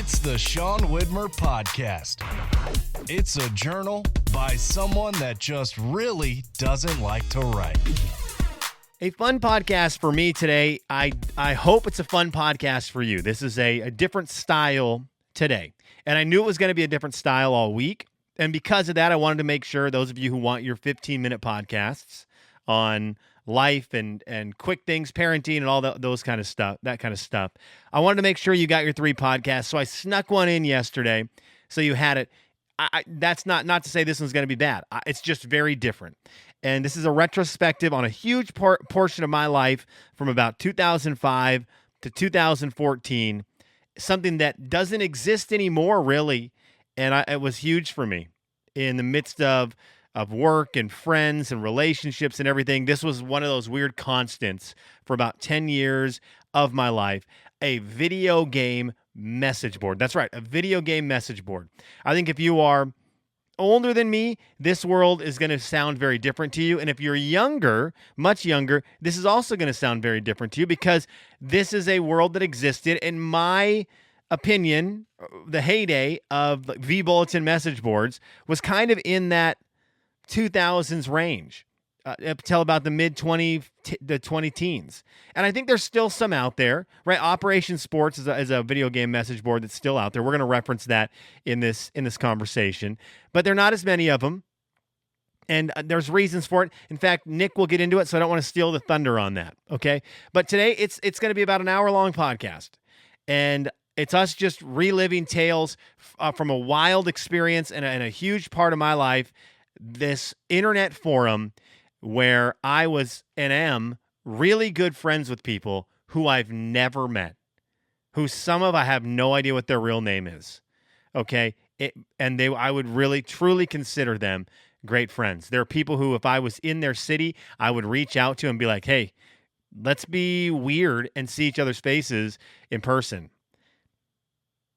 It's the Sean Widmer Podcast. It's a journal by someone that just really doesn't like to write. A fun podcast for me today. I hope it's a fun podcast for you. This is a different style today. And I knew it was going to be a different style all week. And because of that, I wanted to make sure those of you who want your 15-minute podcasts on life and quick things, parenting, and all those kind of stuff, that kind of stuff, I wanted to make sure you got your 3 podcasts. So I snuck one in yesterday, so you had it. That's not to say this one's going to be bad. It's just very different. And this is a retrospective on a huge portion of my life from about 2005 to 2014, something that doesn't exist anymore, really. And it was huge for me in the midst of work and friends and relationships and everything. This was one of those weird constants for about 10 years of my life. A video game message board. That's right, a video game message board. I think if you are older than me, this world is going to sound very different to you. And if you're younger, much younger, this is also going to sound very different to you because this is a world that existed, in my opinion, the heyday of V-Bulletin message boards was kind of in that 2000s range up until about the the 20 teens. And I think there's still some out there, right? Operation Sports is a video game message board that's still out there. We're going to reference that in this conversation, but there are not as many of them. And there's reasons for it. In fact, Nick will get into it, so I don't want to steal the thunder on that. Okay. But today it's going to be about an hour-long podcast. And it's us just reliving tales from a wild experience and a huge part of my life, this internet forum where I was and am really good friends with people who I've never met, who I have no idea what their real name is. Okay. I would really, truly consider them great friends. There are people who, if I was in their city, I would reach out to and be like, hey, let's be weird and see each other's faces in person.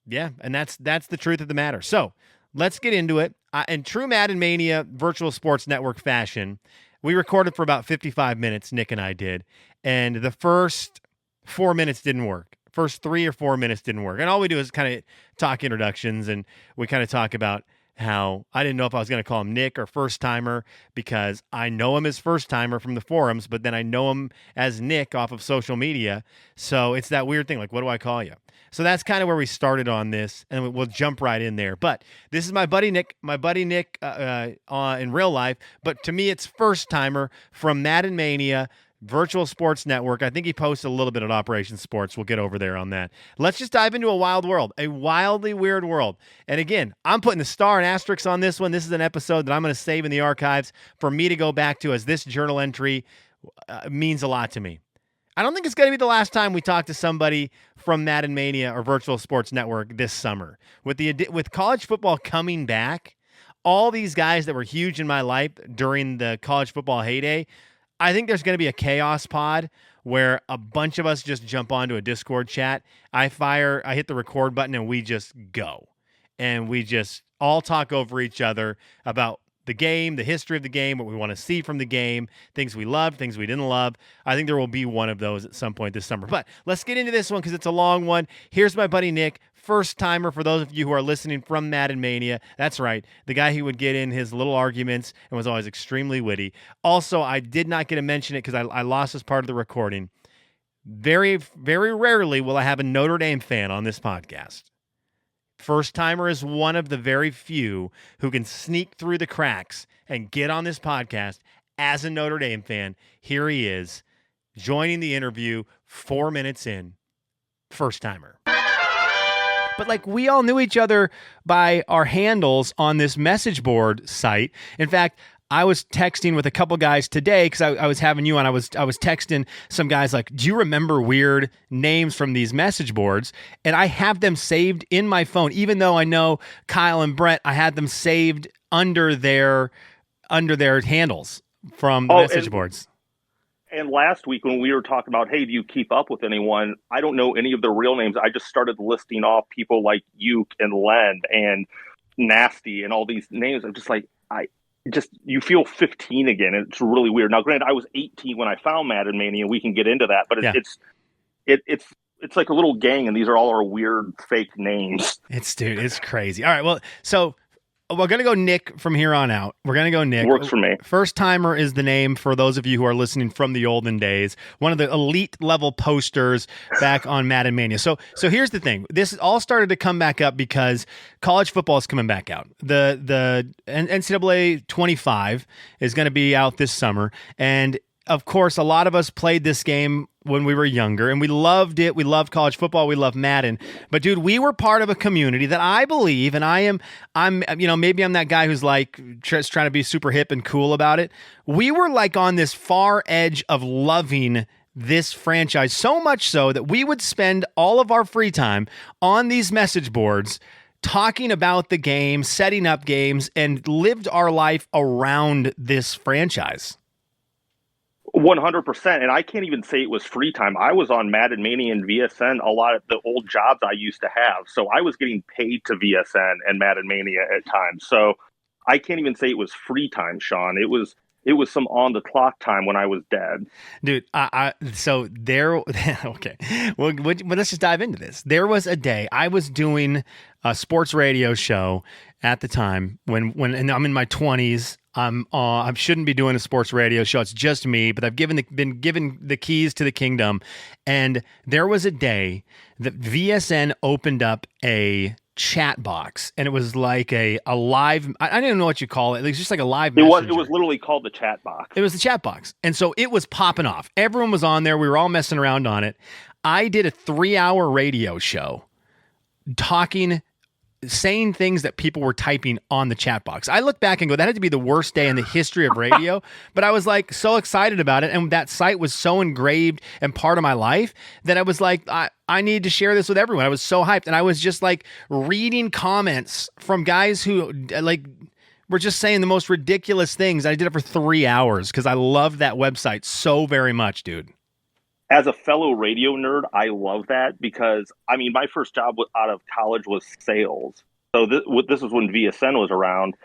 Yeah. And that's the truth of the matter. So let's get into it. In true Madden Mania virtual sports network fashion, we recorded for about 55 minutes, Nick and I did, and the first 4 minutes didn't work. First 3 or 4 minutes didn't work. And all we do is kind of talk introductions, and we kind of talk about how I didn't know if I was going to call him Nick or FirstTimer because I know him as FirstTimer from the forums, but then I know him as Nick off of social media. So it's that weird thing, like, what do I call you? So that's kind of where we started on this, and we'll jump right in there. But this is my buddy Nick in real life, but to me it's FirstTimer from Madden Mania, Virtual Sports Network. I think he posts a little bit at Operation Sports. We'll get over there on that. Let's just dive into a wild world, a wildly weird world. And again, I'm putting a star and asterisk on this one. This is an episode that I'm going to save in the archives for me to go back to, as this journal entry means a lot to me. I don't think it's going to be the last time we talk to somebody from Madden Mania or Virtual Sports Network this summer. With college football coming back, all these guys that were huge in my life during the college football heyday, I think there's going to be a chaos pod where a bunch of us just jump onto a Discord chat. I hit the record button, and we just go. And we just all talk over each other about the game, the history of the game, what we want to see from the game, things we loved, things we didn't love. I think there will be one of those at some point this summer. But let's get into this one because it's a long one. Here's my buddy Nick, FirstTimer, for those of you who are listening from Madden Mania. That's right, the guy who would get in his little arguments and was always extremely witty. Also, I did not get to mention it because I lost this part of the recording. Very, very rarely will I have a Notre Dame fan on this podcast. FirstTimer is one of the very few who can sneak through the cracks and get on this podcast as a Notre Dame fan. Here he is, joining the interview 4 minutes in. FirstTimer. But like, we all knew each other by our handles on this message board site. In fact, I was texting with a couple guys today because I was having you on. I was texting some guys like, do you remember weird names from these message boards? And I have them saved in my phone, even though I know Kyle and Brett, I had them saved under their handles from the message boards. And last week when we were talking about, hey, do you keep up with anyone? I don't know any of their real names. I just started listing off people like Uke and Len and Nasty and all these names. I'm just like, you feel 15 again. It's really weird. Now, granted, I was 18 when I found Madden Mania. We can get into that, but it's it's like a little gang, and these are all our weird fake names. It's crazy. All right, well, so we're going to go Nick from here on out. We're going to go Nick. Works for me. FirstTimer is the name for those of you who are listening from the olden days. One of the elite level posters back on Madden Mania. So here's the thing. This all started to come back up because college football is coming back out. The NCAA 25 is going to be out this summer, and of course, a lot of us played this game when we were younger, and we loved it. We loved college football. We loved Madden. But dude, we were part of a community that I believe, and I'm, maybe I'm that guy who's like just trying to be super hip and cool about it. We were like on this far edge of loving this franchise, so much so that we would spend all of our free time on these message boards talking about the game, setting up games, and lived our life around this franchise. 100%. And I can't even say it was free time. I was on Madden Mania and VSN, a lot of the old jobs I used to have. So I was getting paid to VSN and Madden Mania at times. So I can't even say it was free time, Sean. It was some on the clock time when I was dead. Dude, so there, okay. Well, let's just dive into this. There was a day I was doing a sports radio show at the time when and I'm in my 20s. I shouldn't be doing a sports radio show. It's just me, but I've been given the keys to the kingdom. And there was a day that VSN opened up a chat box, and it was like a live. I don't even know what you call it. It was just like a live. It was literally called the chat box. It was the chat box, and so it was popping off. Everyone was on there. We were all messing around on it. I did a 3-hour radio show, saying things that people were typing on the chat box. I look back and go, that had to be the worst day in the history of radio. But I was like so excited about it. And that site was so engraved and part of my life that I was like, I need to share this with everyone. I was so hyped. And I was just like reading comments from guys who like were just saying the most ridiculous things. I did it for 3 hours because I loved that website so very much, dude. As a fellow radio nerd, I love that because, I mean, my first job out of college was sales. So this was when VSN was around,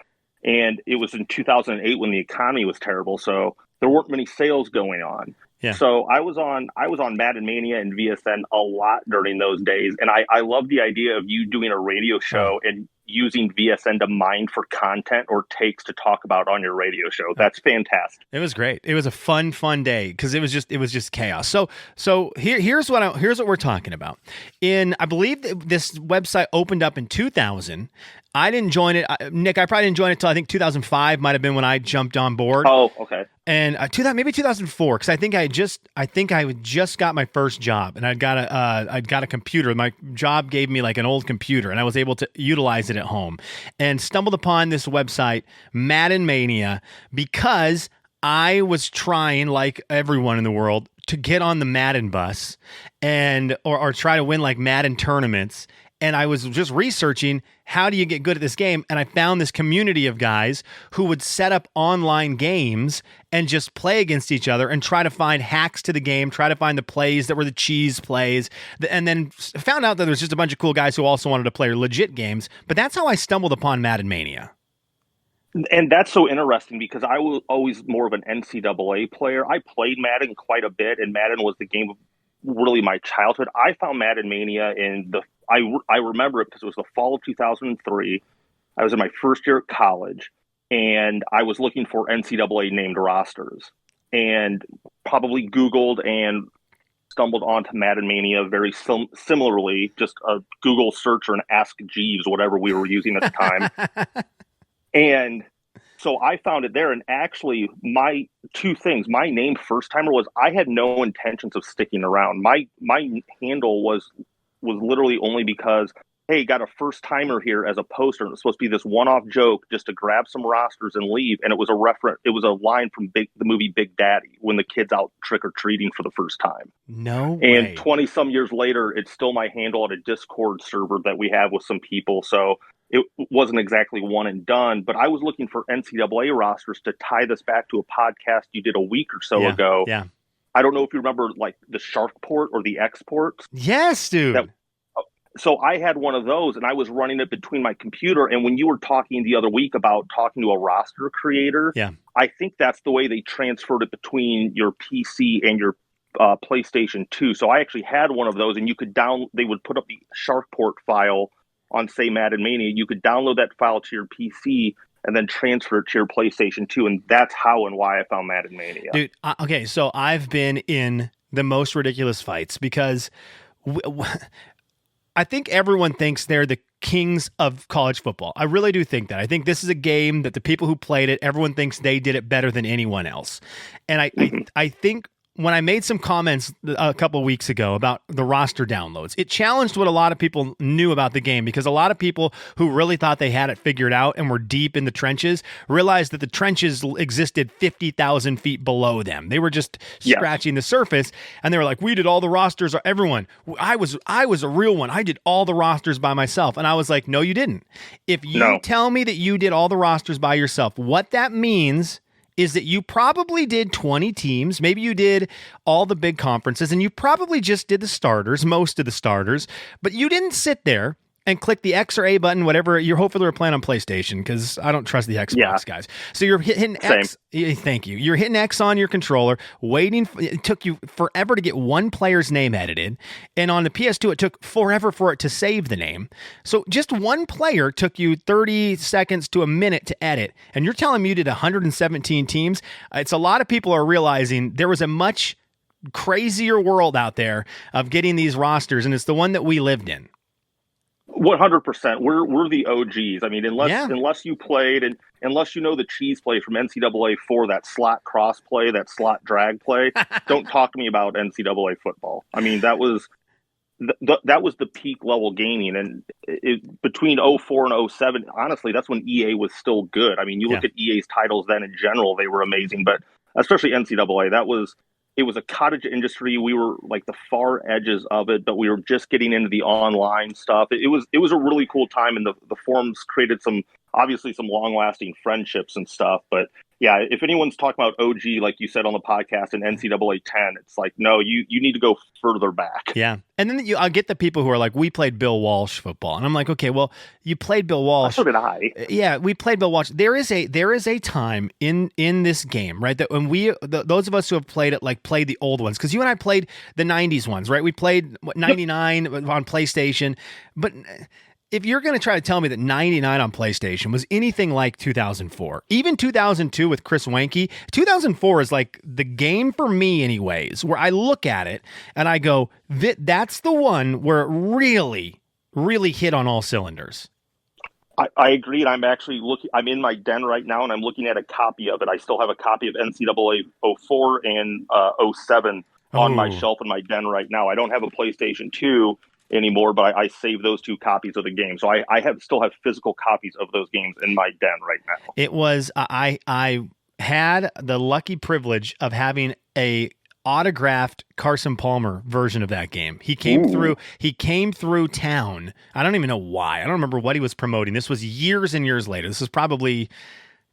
and it was in 2008 when the economy was terrible. So there weren't many sales going on. Yeah. So I was on Madden Mania and VSN a lot during those days, and I love the idea of you doing a radio show and using VSN to mine for content or takes to talk about on your radio show. That's fantastic. It was great. It was a fun day because it was just chaos. So here's what we're talking about. I believe this website opened up in 2000. I didn't join it, Nick. I probably didn't join it until I think 2005 might have been when I jumped on board. Oh, okay. And maybe 2004 because I think I just got my first job and I'd got a computer. My job gave me like an old computer and I was able to utilize it at home and stumbled upon this website, Madden Mania, because I was trying, like everyone in the world, to get on the Madden bus and or try to win like Madden tournaments. And I was just researching how do you get good at this game, and I found this community of guys who would set up online games and just play against each other and try to find hacks to the game, try to find the plays that were the cheese plays, and then found out that there's just a bunch of cool guys who also wanted to play legit games. But that's how I stumbled upon Madden Mania. And that's so interesting because I was always more of an NCAA player. I played Madden quite a bit, and Madden was the game of really my childhood. I found Madden Mania I remember it because it was the fall of 2003. I was in my first year at college, and I was looking for NCAA named rosters and probably Googled and stumbled onto Madden Mania very similarly, just a Google search or an Ask Jeeves, whatever we were using at the time. And so I found it there. And actually, my two things, my name FirstTimer was I had no intentions of sticking around. My handle was literally only because, hey, got a FirstTimer here as a poster. And it was supposed to be this one-off joke just to grab some rosters and leave. And it was a line from the movie Big Daddy when the kid's out trick-or-treating for the first time. No way. And 20-some years later, it's still my handle at a Discord server that we have with some people. So it wasn't exactly one and done, but I was looking for NCAA rosters to tie this back to a podcast you did a week or so ago. Yeah. I don't know if you remember like the Sharkport or the Exports. Yes, dude. So I had one of those and I was running it between my computer. And when you were talking the other week about talking to a roster creator, I think that's the way they transferred it between your PC and your PlayStation 2. So I actually had one of those, and they would put up the Sharkport file on, say, Madden Mania. You could download that file to your PC and then transfer it to your PlayStation 2, and that's how and why I found Madden Mania. Dude, okay, so I've been in the most ridiculous fights because I think everyone thinks they're the kings of college football. I really do think that. I think this is a game that the people who played it, everyone thinks they did it better than anyone else. And I think when I made some comments a couple of weeks ago about the roster downloads, it challenged what a lot of people knew about the game, because a lot of people who really thought they had it figured out and were deep in the trenches realized that the trenches existed 50,000 feet below them. They were just scratching the surface, and they were like, we did all the rosters. Everyone, I was a real one. I did all the rosters by myself. And I was like, no, you didn't. If you tell me that you did all the rosters by yourself, what that means is that you probably did 20 teams. Maybe you did all the big conferences, and you probably just did the starters, most of the starters, but you didn't sit there and click the X or A button, whatever. You're hopefully playing on PlayStation, because I don't trust the Xbox guys. So you're hitting X. Thank you. You're hitting X on your controller, waiting. It took you forever to get one player's name edited. And on the PS2, it took forever for it to save the name. So just one player took you 30 seconds to a minute to edit. And you're telling me you did 117 teams? It's a lot of people are realizing there was a much crazier world out there of getting these rosters, and it's the one that we lived in. 100%. We're the OGs. I mean, unless you played, and unless you know the cheese play from NCAA 4, that slot cross play, that slot drag play, don't talk to me about NCAA football. I mean, that was the peak level gaming, and between 04 and 07, honestly, that's when EA was still good. I mean, you look at EA's titles then in general, they were amazing, but especially NCAA, it was a cottage industry. We were like the far edges of it, but we were just getting into the online stuff. It was a really cool time, and the forums created some long lasting friendships and stuff. But yeah, if anyone's talking about OG, like you said on the podcast, in NCAA 10, it's like, no, you need to go further back. Yeah. And then I'll get the people who are like, we played Bill Walsh football. And I'm like, okay, well, you played Bill Walsh. So did I. Yeah, we played Bill Walsh. There is a time in this game, right, that when those of us who have played it, like, played the old ones, because you and I played the 90s ones, right? We played 99 on PlayStation. But if you're going to try to tell me that 99 on PlayStation was anything like 2004, even 2002 with Chris Wanke, 2004 is like the game for me anyways, where I look at it and I go, that's the one where it really, really hit on all cylinders. I agree. I'm actually I'm in my den right now, and I'm looking at a copy of it. I still have a copy of NCAA 04 and 07 on my shelf in my den right now. I don't have a PlayStation 2 anymore, but I saved those two copies of the game. So I still have physical copies of those games in my den right now. It was, I had the lucky privilege of having a autographed Carson Palmer version of that game. He came through town. I don't even know why. I don't remember what he was promoting. This was years and years later. This was probably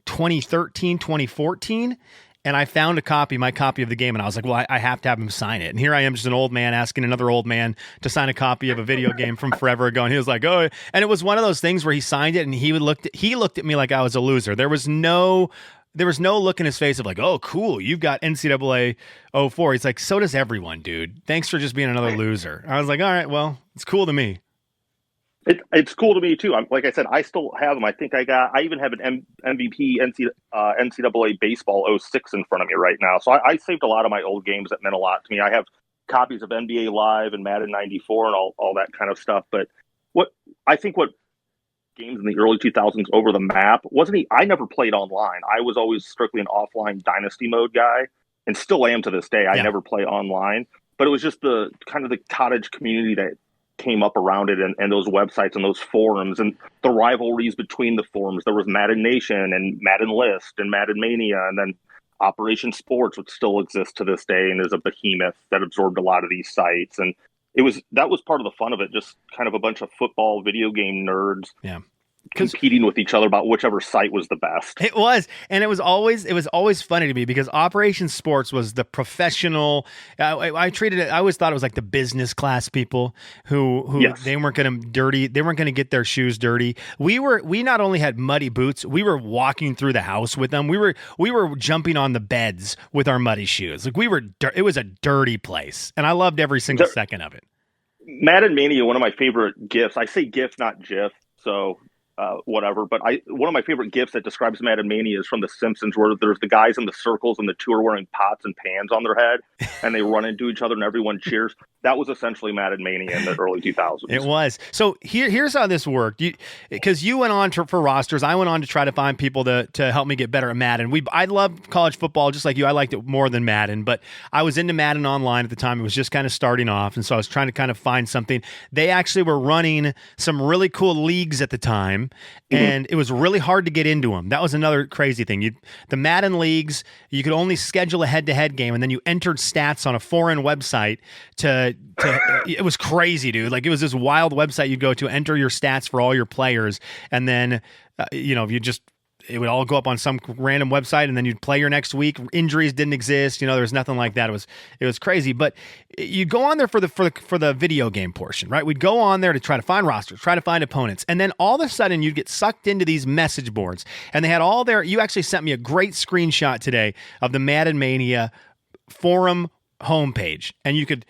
2013, 2014. And I found my copy of the game, and I was like, well, I have to have him sign it. And here I am, just an old man asking another old man to sign a copy of a video game from forever ago. And he was like, oh, and it was one of those things where he signed it, and he looked at me like I was a loser. There was no look in his face of like, oh, cool, you've got NCAA 04. He's like, so does everyone, dude. Thanks for just being another loser. I was like, all right, well, it's cool to me. It's cool to me too. Like I said, I still have them. I think I even have an MVP NCAA baseball 06 in front of me right now. So I saved a lot of my old games that meant a lot to me. I have copies of NBA Live and Madden 94 and all that kind of stuff. But what games in the early 2000s over the map I never played online. I was always strictly an offline dynasty mode guy, and still am to this day. I never play online, but it was just the kind of the cottage community that came up around it, and those websites and those forums and the rivalries between the forums. There was Madden Nation and Madden List and Madden Mania, and then Operation Sports, which still exists to this day and is a behemoth that absorbed a lot of these sites. And that was part of the fun of it, just kind of a bunch of football video game nerds competing with each other about whichever site was the best. It was, and it was always funny to me because Operation Sports was the professional. I treated it. I always thought it was like the business class people who Yes. they weren't going to dirty. They weren't going to get their shoes dirty. We not only had muddy boots, we were walking through the house with them. We were jumping on the beds with our muddy shoes. Like it was a dirty place, and I loved every single second of it. Madden Mania, one of my favorite GIFs. I say GIF, not GIF. So. Whatever, but one of my favorite GIFs that describes Madden Mania is from The Simpsons, where there's the guys in the circles and the two are wearing pots and pans on their head, and they run into each other and everyone cheers. That was essentially Madden Mania in the early 2000s. It was. So here's how this worked. Because you went on for rosters, I went on to try to find people to help me get better at Madden. I loved college football just like you. I liked it more than Madden, but I was into Madden Online at the time. It was just kind of starting off, and so I was trying to kind of find something. They actually were running some really cool leagues at the time. And it was really hard to get into them. That was another crazy thing. The Madden leagues, you could only schedule a head-to-head game, and then you entered stats on a foreign website to it was crazy, dude. Like, it was this wild website you'd go to, enter your stats for all your players, and then it would all go up on some random website, and then you'd play your next week. Injuries didn't exist. There was nothing like that. It was crazy. But you'd go on there for the video game portion, right? We'd go on there to try to find rosters, try to find opponents. And then all of a sudden you'd get sucked into these message boards. And they had you actually sent me a great screenshot today of the Madden Mania forum homepage. And you could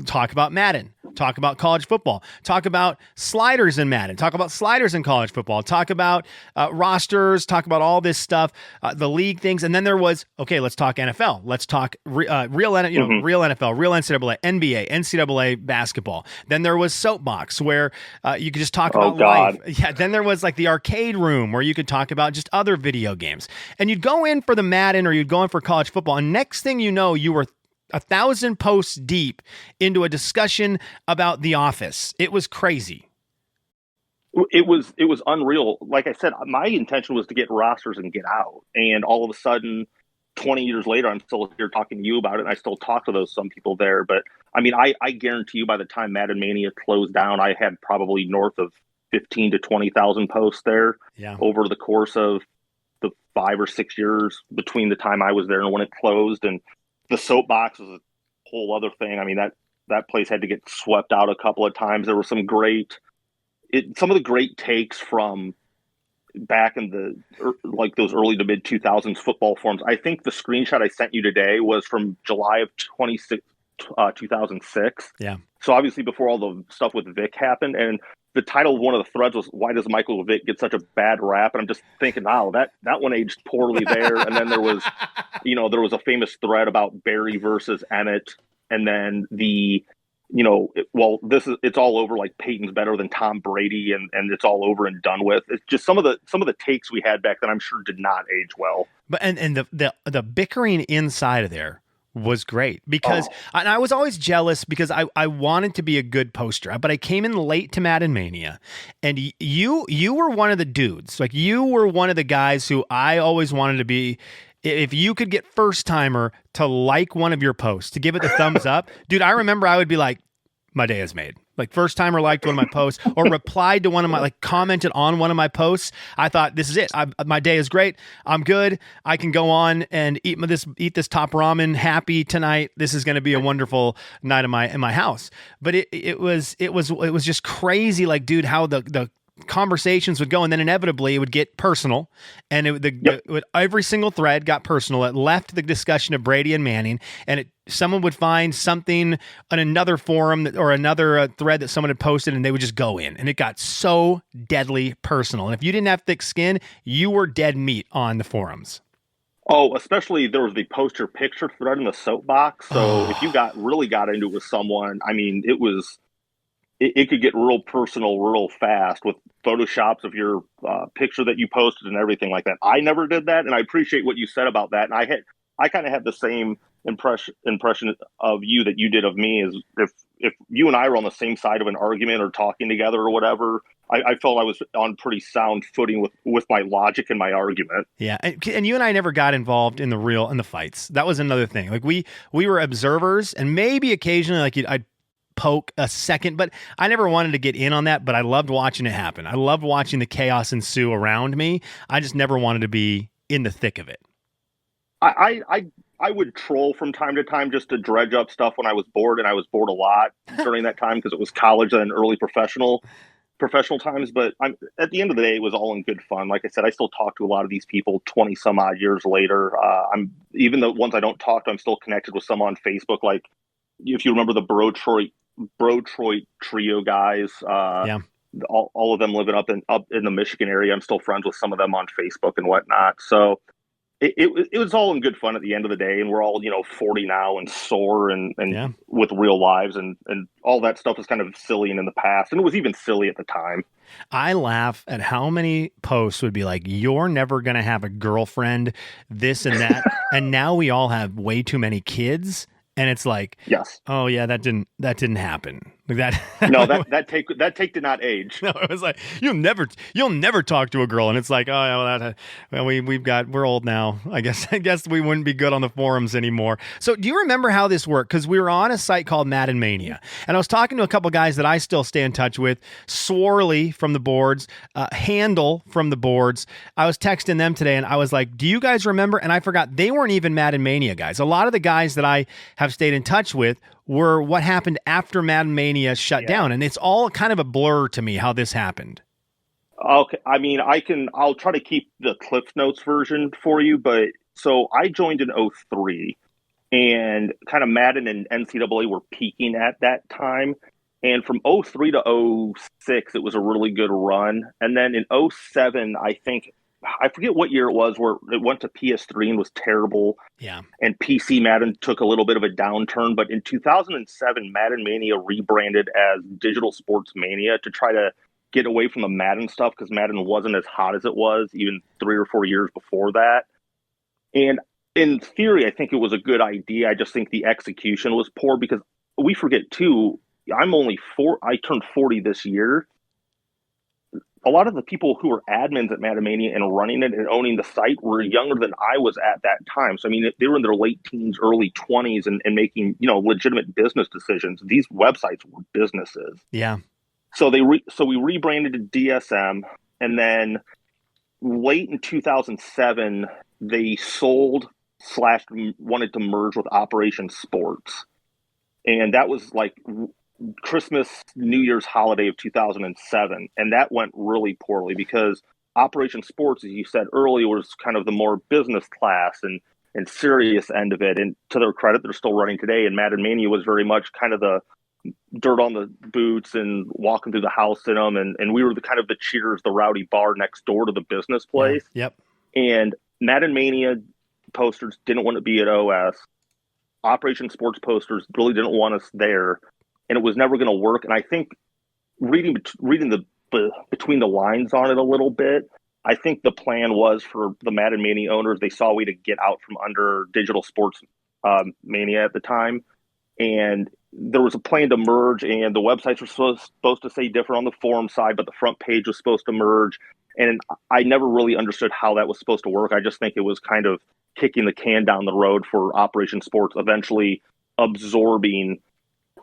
talk about Madden, talk about college football, talk about sliders in Madden, talk about sliders in college football, talk about rosters, talk about all this stuff, the league things. And then there was, okay, let's talk NFL. Let's talk real NFL, real NCAA, NBA, NCAA basketball. Then there was Soapbox where you could just talk about life. Yeah. Then there was like the arcade room where you could talk about just other video games. And you'd go in for the Madden or you'd go in for college football. And next thing you know, you were 1,000 posts deep into a discussion about The Office. It was crazy. It was unreal. Like I said, my intention was to get rosters and get out. And all of a sudden, 20 years later, I'm still here talking to you about it, and I still talk to some people there. But I mean, I guarantee you, by the time Madden Mania closed down, I had probably north of 15 to 20,000 posts there over the course of the 5 or 6 years between the time I was there and when it closed. And the Soapbox was a whole other thing. I mean, that place had to get swept out a couple of times. There were some of the great takes from back in those early to mid 2000s football forums. I think the screenshot I sent you today was from July of 2006. Yeah. So obviously before all the stuff with Vic happened, and the title of one of the threads was, "Why does Michael Vick get such a bad rap?" And I'm just thinking, wow, that one aged poorly there. And then there was a famous thread about Barry versus Emmett. And then it's all over, like Peyton's better than Tom Brady, and it's all over and done with. It's just some of the takes we had back then, I'm sure did not age well. But and the bickering inside of there was great because and I was always jealous because I wanted to be a good poster, but I came in late to Madden Mania, and you were one of the dudes. Like, you were one of the guys who I always wanted to be. If you could get FirstTimer to like one of your posts, to give it the thumbs up, dude, I remember I would be like, my day is made. Like, FirstTimer liked one of my posts or replied to one of my, like, commented on one of my posts. I thought, this is it. My day is great. I'm good. I can go on and eat this top ramen happy tonight. This is going to be a wonderful night in my house. But it was just crazy. Like, dude, how the conversations would go, and then inevitably it would get personal, and every single thread got personal. It left the discussion of Brady and Manning, and someone would find something on another forum or another thread that someone had posted, and they would just go in, and it got so deadly personal. And if you didn't have thick skin, you were dead meat on the forums. Oh, especially there was the poster picture thread in the Soapbox. So if you really got into it with someone, I mean, it could get real personal real fast with photoshops of your picture that you posted and everything like that. I never did that, and I appreciate what you said about that. And I kind of had the same impression of you that you did of me. Is if you and I were on the same side of an argument or talking together or whatever, I felt I was on pretty sound footing with my logic and my argument. Yeah, and you and I never got involved in the fights. That was another thing. Like, we were observers, and maybe occasionally, like, I'd poke a second, but I never wanted to get in on that, but I loved watching it happen. I loved watching the chaos ensue around me. I just never wanted to be in the thick of it. I would troll from time to time just to dredge up stuff when I was bored, and I was bored a lot during that time because it was college and early professional times. But at the end of the day, it was all in good fun. Like I said, I still talk to a lot of these people 20 some odd years later. I'm even the ones I don't talk to, I'm still connected with some on Facebook. Like if you remember the Brotroit trio guys, Yeah. all of them living up in the Michigan area. I'm still friends with some of them on Facebook and whatnot. So it was all in good fun at the end of the day, and we're all 40 now and sore and Yeah. with real lives, and all that stuff is kind of silly and in the past, and it was even silly at the time. I laugh at how many posts would be like, "You're never gonna have a girlfriend," this and that, and now we all have way too many kids, and it's like, Yes. oh yeah, that didn't happen. Like that. No, that take did not age. No, it was like you'll never talk to a girl, and it's like, oh yeah, well, we're old now. I guess we wouldn't be good on the forums anymore. So do you remember how this worked? Because we were on a site called Madden Mania, and I was talking to a couple guys that I still stay in touch with, Swarley from the boards, Handle from the boards. I was texting them today, and I was like, do you guys remember? And I forgot they weren't even Madden Mania guys. A lot of the guys that I have stayed in touch with were what happened after Madden Mania shut down. And it's all kind of a blur to me how this happened. Okay. I mean, I'll try to keep the Cliff Notes version for you, but so I joined in 03, and kind of Madden and NCAA were peaking at that time. And from 03 to 06, it was a really good run. And then in 07, I forget what year it was, where it went to PS3 and was terrible. Yeah. And PC Madden took a little bit of a downturn. But in 2007, Madden Mania rebranded as Digital Sports Mania to try to get away from the Madden stuff, because Madden wasn't as hot as it was even 3 or 4 years before that. And in theory, I think it was a good idea. I just think the execution was poor, because we forget too, I turned 40 this year. A lot of the people who were admins at Madden Mania and running it and owning the site were younger than I was at that time. So, I mean, they were in their late teens, early 20s and making, legitimate business decisions. These websites were businesses. Yeah. So we rebranded to DSM, and then late in 2007, they wanted to merge with Operation Sports. And that was like Christmas, New Year's holiday of 2007, and that went really poorly because Operation Sports, as you said earlier, was kind of the more business class and serious end of it. And to their credit, they're still running today. And Madden Mania was very much kind of the dirt on the boots and walking through the house in them, and we were the kind of the cheers, the rowdy bar next door to the business place. Yeah. Yep. And Madden Mania posters didn't want to be at OS. Operation Sports posters really didn't want us there. And it was never going to work. And I think reading the between the lines on it a little bit, I think the plan was for the Madden Mania owners, they saw a way to get out from under Digital Sports Mania at the time. And there was a plan to merge, and the websites were supposed to say different on the forum side, but the front page was supposed to merge. And I never really understood how that was supposed to work. I just think it was kind of kicking the can down the road for Operation Sports eventually absorbing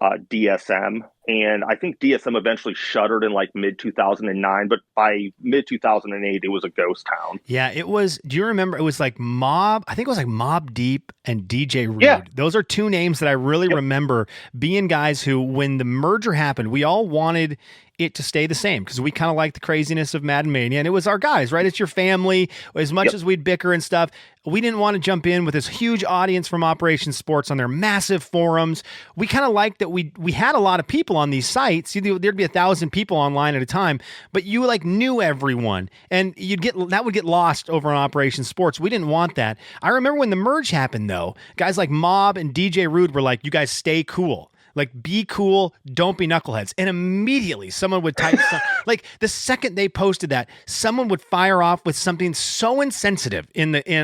DSM. And I think DSM eventually shuttered in like mid-2009, but by mid-2008, it was a ghost town. Yeah, it was. Do you remember? It was like I think it was like Mob Deep and DJ Rude. Yeah. Those are two names that I really remember being guys who, when the merger happened, we all wanted it to stay the same because we kind of like the craziness of Madden Mania, and it was our guys, right? It's your family. As much as we'd bicker and stuff, we didn't want to jump in with this huge audience from Operation Sports on their massive forums. We kind of liked that we had a lot of people on these sites. There'd be 1,000 people online at a time, but you like knew everyone, and that would get lost over on Operation Sports. We didn't want that. I remember when the merge happened, though, guys like Mob and DJ Rude were like, "You guys stay cool." Like, be cool, don't be knuckleheads. And immediately someone would type, like the second they posted that, someone would fire off with something so insensitive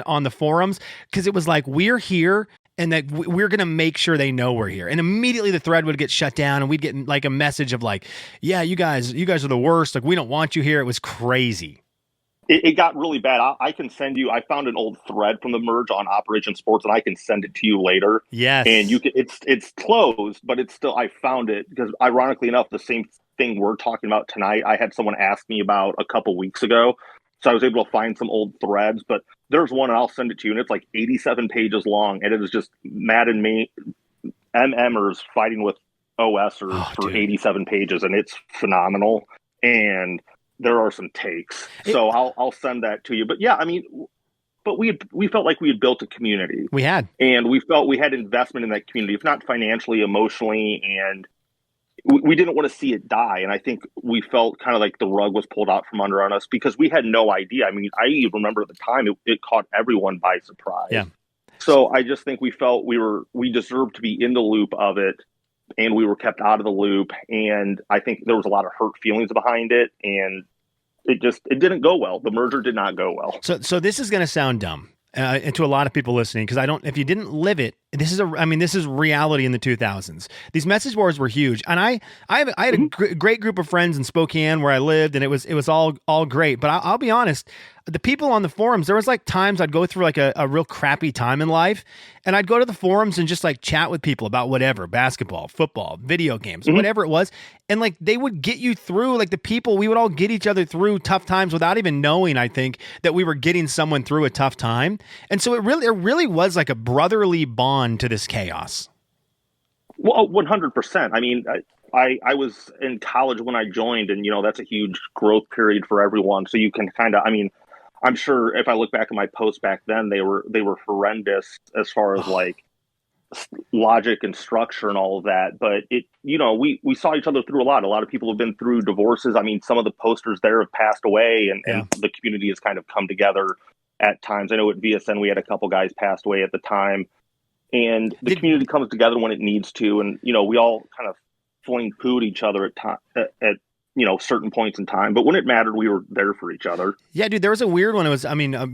on the forums, because it was like, we're here and that we're going to make sure they know we're here. And immediately the thread would get shut down, and we'd get like a message of like, yeah, you guys are the worst. Like, we don't want you here. It was crazy. it got really bad. I can send you. I found an old thread from the merge on Operation Sports, and I can send it to you later. Yes. And you can. It's closed, but it's still. I found it because, ironically enough, the same thing we're talking about tonight, I had someone ask me about a couple weeks ago. So I was able to find some old threads. But there's one, and I'll send it to you, and it's like 87 pages long, and it is just Madden MMers fighting with OSers for 87 pages, and it's phenomenal. And there are some takes, so I'll send that to you. But yeah, I mean, but we felt like we had built a community. We had, and we felt we had investment in that community, if not financially, emotionally, and we didn't want to see it die. And I think we felt kind of like the rug was pulled out from under on us because we had no idea. I mean, I even remember at the time it caught everyone by surprise. Yeah. So I just think we felt we deserved to be in the loop of it. And we were kept out of the loop, and I think there was a lot of hurt feelings behind it, and it didn't go well. The merger did not go well. So this is going to sound dumb to a lot of people listening, because if you didn't live it, this is reality in the 2000s. These message boards were huge, and I had a great group of friends in Spokane where I lived, and it was all great. But I'll be honest, the people on the forums, there was like times I'd go through like a real crappy time in life, and I'd go to the forums and just like chat with people about whatever, basketball, football, video games, whatever it was. And like they would get you through, like the people, we would all get each other through tough times without even knowing, I think, that we were getting someone through a tough time. And so it really was like a brotherly bond to this chaos. Well, 100%. I mean, I was in college when I joined, and that's a huge growth period for everyone. So you can kind of, I mean, I'm sure if I look back at my posts back then, they were horrendous as far as like logic and structure and all of that. But we saw each other through a lot. A lot of people have been through divorces. I mean, some of the posters there have passed away, and the community has kind of come together at times. I know at VSN we had a couple guys passed away at the time, and the community comes together when it needs to. And we all kind of fling poo at each other at certain points in time, but when it mattered, we were there for each other. Yeah, dude, there was a weird one. It was,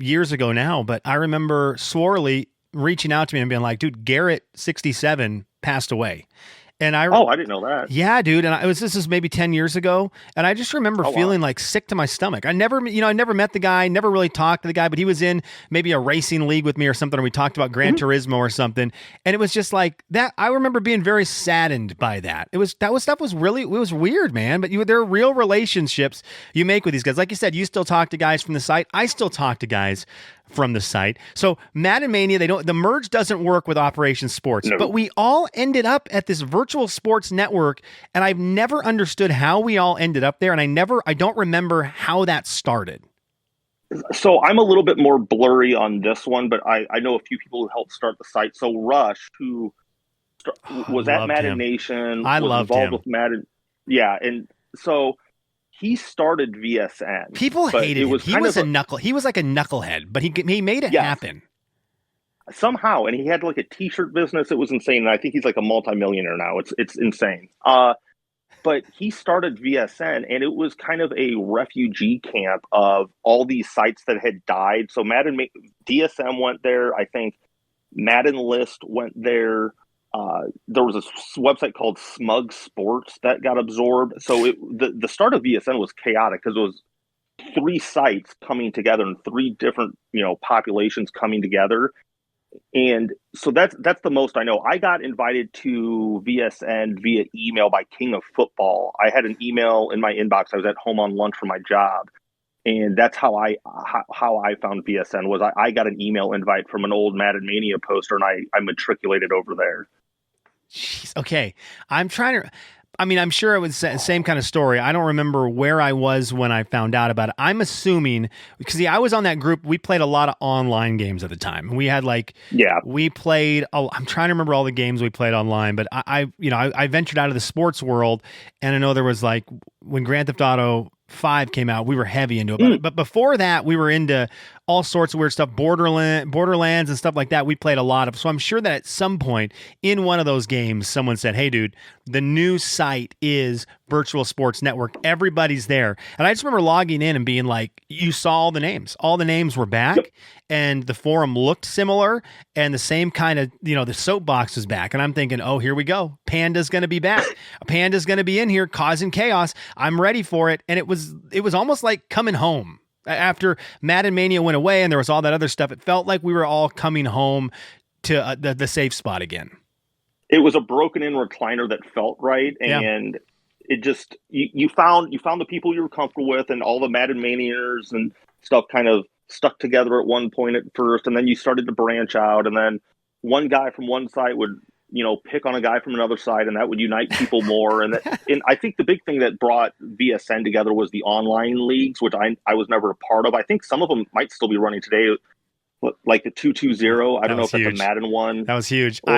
years ago now, but I remember Swarley reaching out to me and being like, dude, Garrett 67 passed away. And I didn't know that. Yeah, dude. And this is maybe 10 years ago. And I just remember feeling like sick to my stomach. I never met the guy, never really talked to the guy, but he was in maybe a racing league with me or something, or we talked about Gran Turismo or something. And it was just like that. I remember being very saddened by that. It was weird, man. But there are real relationships you make with these guys. Like you said, you still talk to guys from the site. I still talk to guys from the site. So Madden Mania, the merge doesn't work with Operation Sports, but we all ended up at this virtual sports network, and I've never understood how we all ended up there, and I don't remember how that started. So I'm a little bit more blurry on this one, but I know a few people who helped start the site. So Rush, who was at Madden Nation, was involved with Madden. Yeah, and so he started VSN. People hated him. He was like a knucklehead, but he made it happen. Somehow, and he had like a t-shirt business. It was insane. And I think he's like a multimillionaire now. It's insane. But he started VSN, and it was kind of a refugee camp of all these sites that had died. So DSM went there. I think Madden List went there. There was a website called Smug Sports that got absorbed. So the start of VSN was chaotic because it was 3 sites coming together and 3 different populations coming together. And so that's the most I know. I got invited to VSN via email by King of Football. I had an email in my inbox. I was at home on lunch from my job. And that's how I found VSN was I got an email invite from an old Madden Mania poster, and I matriculated over there. Jeez. Okay. I'm sure it was the same kind of story. I don't remember where I was when I found out about it. I'm assuming because I was on that group. We played a lot of online games at the time. We had we played. I'm trying to remember all the games we played online, but I ventured out of the sports world, and I know there was like when Grand Theft Auto 5 came out, we were heavy into it. But before that, we were into all sorts of weird stuff, Borderlands and stuff like that. We played a lot of. So I'm sure that at some point in one of those games, someone said, "Hey, dude, the new site is Virtual Sports Network. Everybody's there." And I just remember logging in and being like, "You saw all the names. All the names were back, and the forum looked similar, and the same kind of the soapbox was back." And I'm thinking, "Oh, here we go. Panda's going to be back. Panda's going to be in here causing chaos. I'm ready for it." And it was almost like coming home. After Madden Mania went away and there was all that other stuff, it felt like we were all coming home to the safe spot again. It was a broken-in recliner that felt right, and it just you found the people you were comfortable with, and all the Madden Maniers and stuff kind of stuck together at one point at first, and then you started to branch out, and then one guy from one side would pick on a guy from another side, and that would unite people more. And I think the big thing that brought VSN together was the online leagues, which I was never a part of. I think some of them might still be running today, like the 220. I don't know if that's a Madden one. That was huge. Or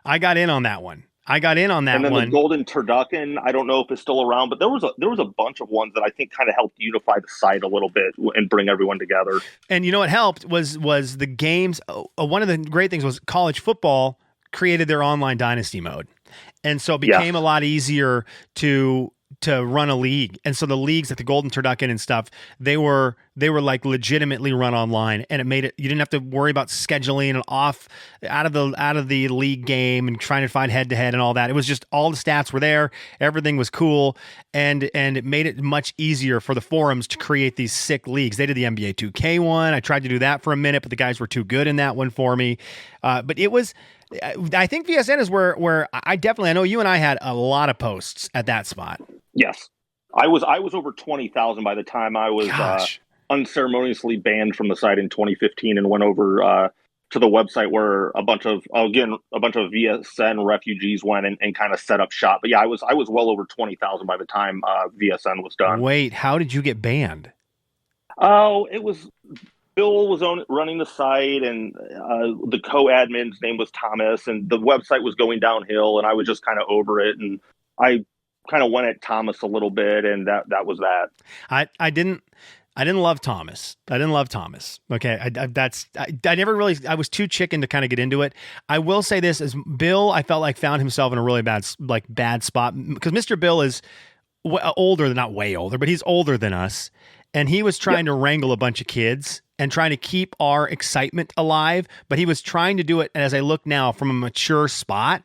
I got in on that one. And then the Golden Turducken, I don't know if it's still around, but there was a bunch of ones that I think kind of helped unify the site a little bit and bring everyone together. And what helped was the games. One of the great things was college football created their online dynasty mode. And so it became a lot easier to run a league. And so the leagues like the Golden Turducken and stuff, they were like legitimately run online, and it made it, you didn't have to worry about scheduling and out of the league game and trying to find head to head and all that. It was just all the stats were there. Everything was cool. And it made it much easier for the forums to create these sick leagues. They did the NBA 2K one. I tried to do that for a minute, but the guys were too good in that one for me. But it was, I think VSN is where I know you and I had a lot of posts at that spot. Yes. I was over 20,000 by the time I was unceremoniously banned from the site in 2015 and went over to the website where a bunch of VSN refugees went and kind of set up shop. But yeah, I was well over 20,000 by the time VSN was done. Wait, how did you get banned? Oh, it was Bill was running the site, and the co-admin's name was Thomas, and the website was going downhill, and I was just kind of over it, and I kind of went at Thomas a little bit, and that was that. I didn't love Thomas. Okay. I never really, I was too chicken to kind of get into it. I will say this, as Bill, I felt like found himself in a really bad spot, because Mr. Bill is older, not way older, but he's older than us. And he was trying to wrangle a bunch of kids and trying to keep our excitement alive, but he was trying to do it, as I look now, from a mature spot.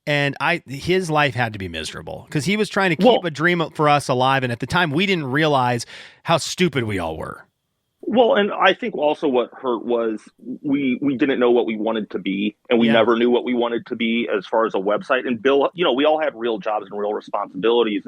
And his life had to be miserable because he was trying to keep a dream for us alive. And at the time, we didn't realize how stupid we all were. Well, and I think also what hurt was we didn't know what we wanted to be, and we never knew what we wanted to be as far as a website. And Bill, we all had real jobs and real responsibilities,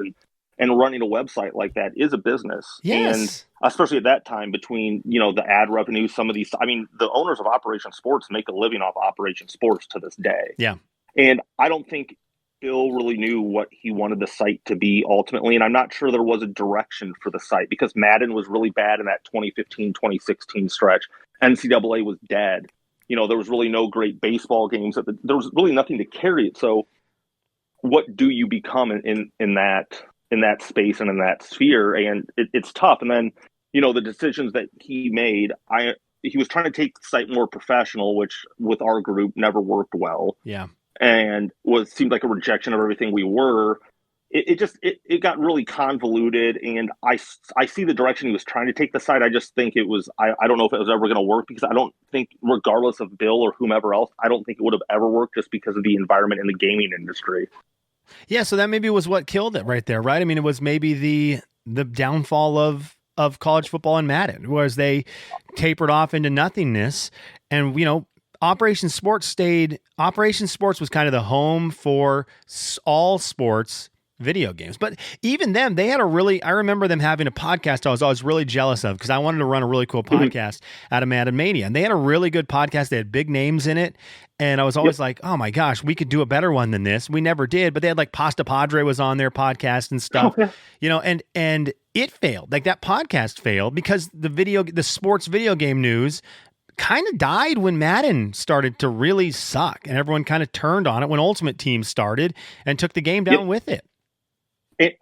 and running a website like that is a business. Yes. And especially at that time, between, the ad revenue, some of these, the owners of Operation Sports make a living off Operation Sports to this day. Yeah. And I don't think Bill really knew what he wanted the site to be ultimately. And I'm not sure there was a direction for the site, because Madden was really bad in that 2015, 2016 stretch. NCAA was dead. There was really no great baseball games. There was really nothing to carry it. So what do you become in that space and in that sphere? And it's tough. And then, the decisions that he made, he was trying to take the site more professional, which with our group never worked well. Yeah. And seemed like a rejection of everything we were. It got really convoluted, and I see the direction he was trying to take the site. I just think it was, I don't know if it was ever going to work, because I don't think, regardless of Bill or whomever else, I don't think it would have ever worked, just because of the environment in the gaming industry. Yeah, so that maybe was what killed it right there, right? I mean, it was maybe the downfall of college football and Madden, whereas they tapered off into nothingness. And, Operation Sports was kind of the home for all sports video games. But even them, they had I remember them having a podcast I was always really jealous of, because I wanted to run a really cool podcast out of Madden Mania. And they had a really good podcast. They had big names in it. And I was always like, oh my gosh, we could do a better one than this. We never did, but they had Pasta Padre was on their podcast and stuff, and it failed. That podcast failed because the sports video game news kind of died when Madden started to really suck, and everyone kind of turned on it when Ultimate Team started and took the game down with it.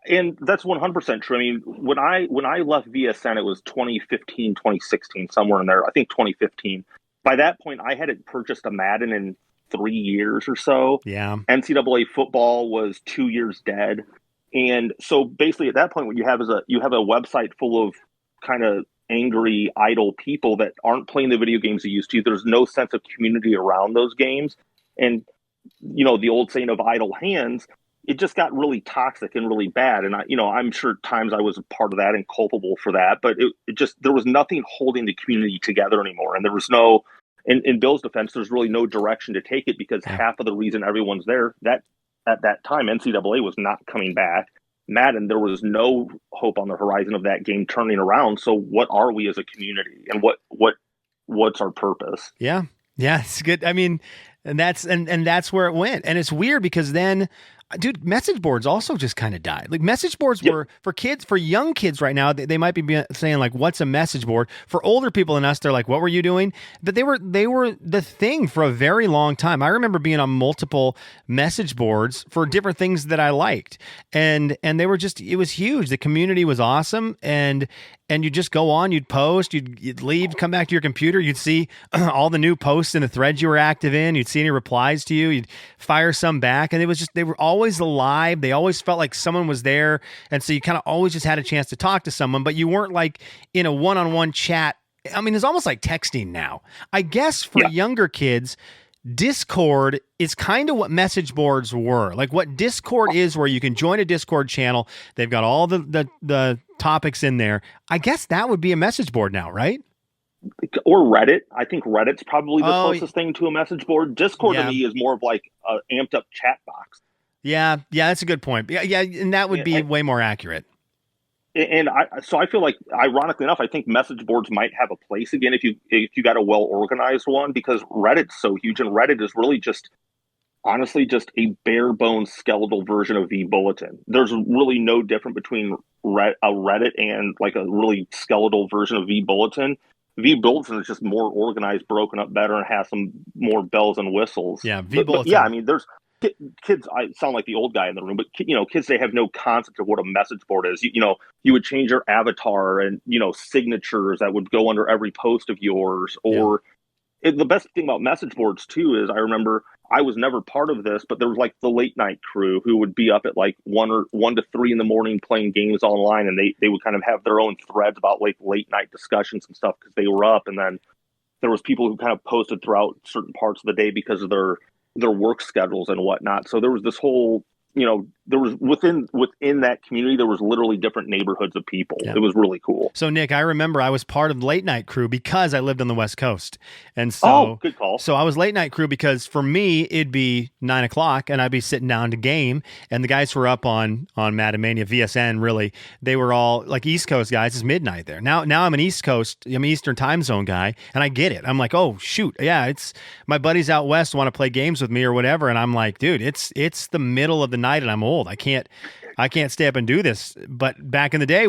And that's 100% true. I mean, when I left VSN, it was 2015, 2016, somewhere in there. I think 2015. By that point, I hadn't purchased a Madden in 3 years or so. Yeah. NCAA football was 2 years dead. And so basically at that point, what you have is a website full of kind of angry, idle people that aren't playing the video games they used to. There's no sense of community around those games. And, the old saying of idle hands, it just got really toxic and really bad. And I'm sure times I was a part of that and culpable for that, but it just, there was nothing holding the community together anymore. And there was no, in Bill's defense, there's really no direction to take it, because half of the reason everyone's there, that at that time, NCAA was not coming back. Madden, there was no hope on the horizon of that game turning around. So what are we as a community, and what's our purpose? Yeah. Yeah. It's good. I mean, and that's where it went. And it's weird because then, dude, message boards also just kind of died. Like, message boards were for young kids right now. They might be saying like, "What's a message board?" For older people than us, they're like, "What were you doing?" But they were the thing for a very long time. I remember being on multiple message boards for different things that I liked, and they were just, it was huge. The community was awesome, and you just go on, you'd post, you'd leave, come back to your computer, you'd see all the new posts in the threads you were active in, you'd see any replies to you, you'd fire some back, and it was just, they were always alive. They always felt like someone was there, and so you kind of always just had a chance to talk to someone, but you weren't like in a one-on-one chat. I mean, it's almost like texting now. I guess for younger kids, Discord is kind of what message boards were. Like what Discord is, where you can join a Discord channel. They've got all the topics in there. I guess that would be a message board now, right? Or Reddit. I think Reddit's probably the closest thing to a message board. Discord to me is more of like an amped up chat box. Yeah, that's a good point. Yeah, and that would be way more accurate. And I feel like, ironically enough, I think message boards might have a place again if you got a well organized one, because Reddit's so huge, and Reddit is really just, honestly, just a bare bones skeletal version of vBulletin. There's really no different between a Reddit and like a really skeletal version of vBulletin. vBulletin is just more organized, broken up better, and has some more bells and whistles. Yeah, vBulletin. But yeah, I mean, there's kids. I sound like the old guy in the room, but kids, they have no concept of what a message board is. You would change your avatar and signatures that would go under every post of yours. Or the best thing about message boards too is, I remember, I was never part of this, but there was like the late night crew who would be up at like 1 to 3 in the morning playing games online, and they would kind of have their own threads about like late night discussions and stuff because they were up. And then there was people who kind of posted throughout certain parts of the day because of their work schedules and whatnot. So there was this whole, there was within that community, there was literally different neighborhoods of people. It was really cool. So Nick, I remember I was part of the late night crew because I lived on the West Coast. And so, good call. So I was late night crew because for me, it'd be 9 o'clock and I'd be sitting down to game. And the guys who were up on Madden Mania, VSN, really, they were all like East Coast guys. It's midnight there. Now I'm an Eastern time zone guy, and I get it. I'm like, oh shoot. Yeah. It's my buddies out West want to play games with me or whatever. And I'm like, dude, it's the middle of the night and I'm old. I can't stay up and do this. But back in the day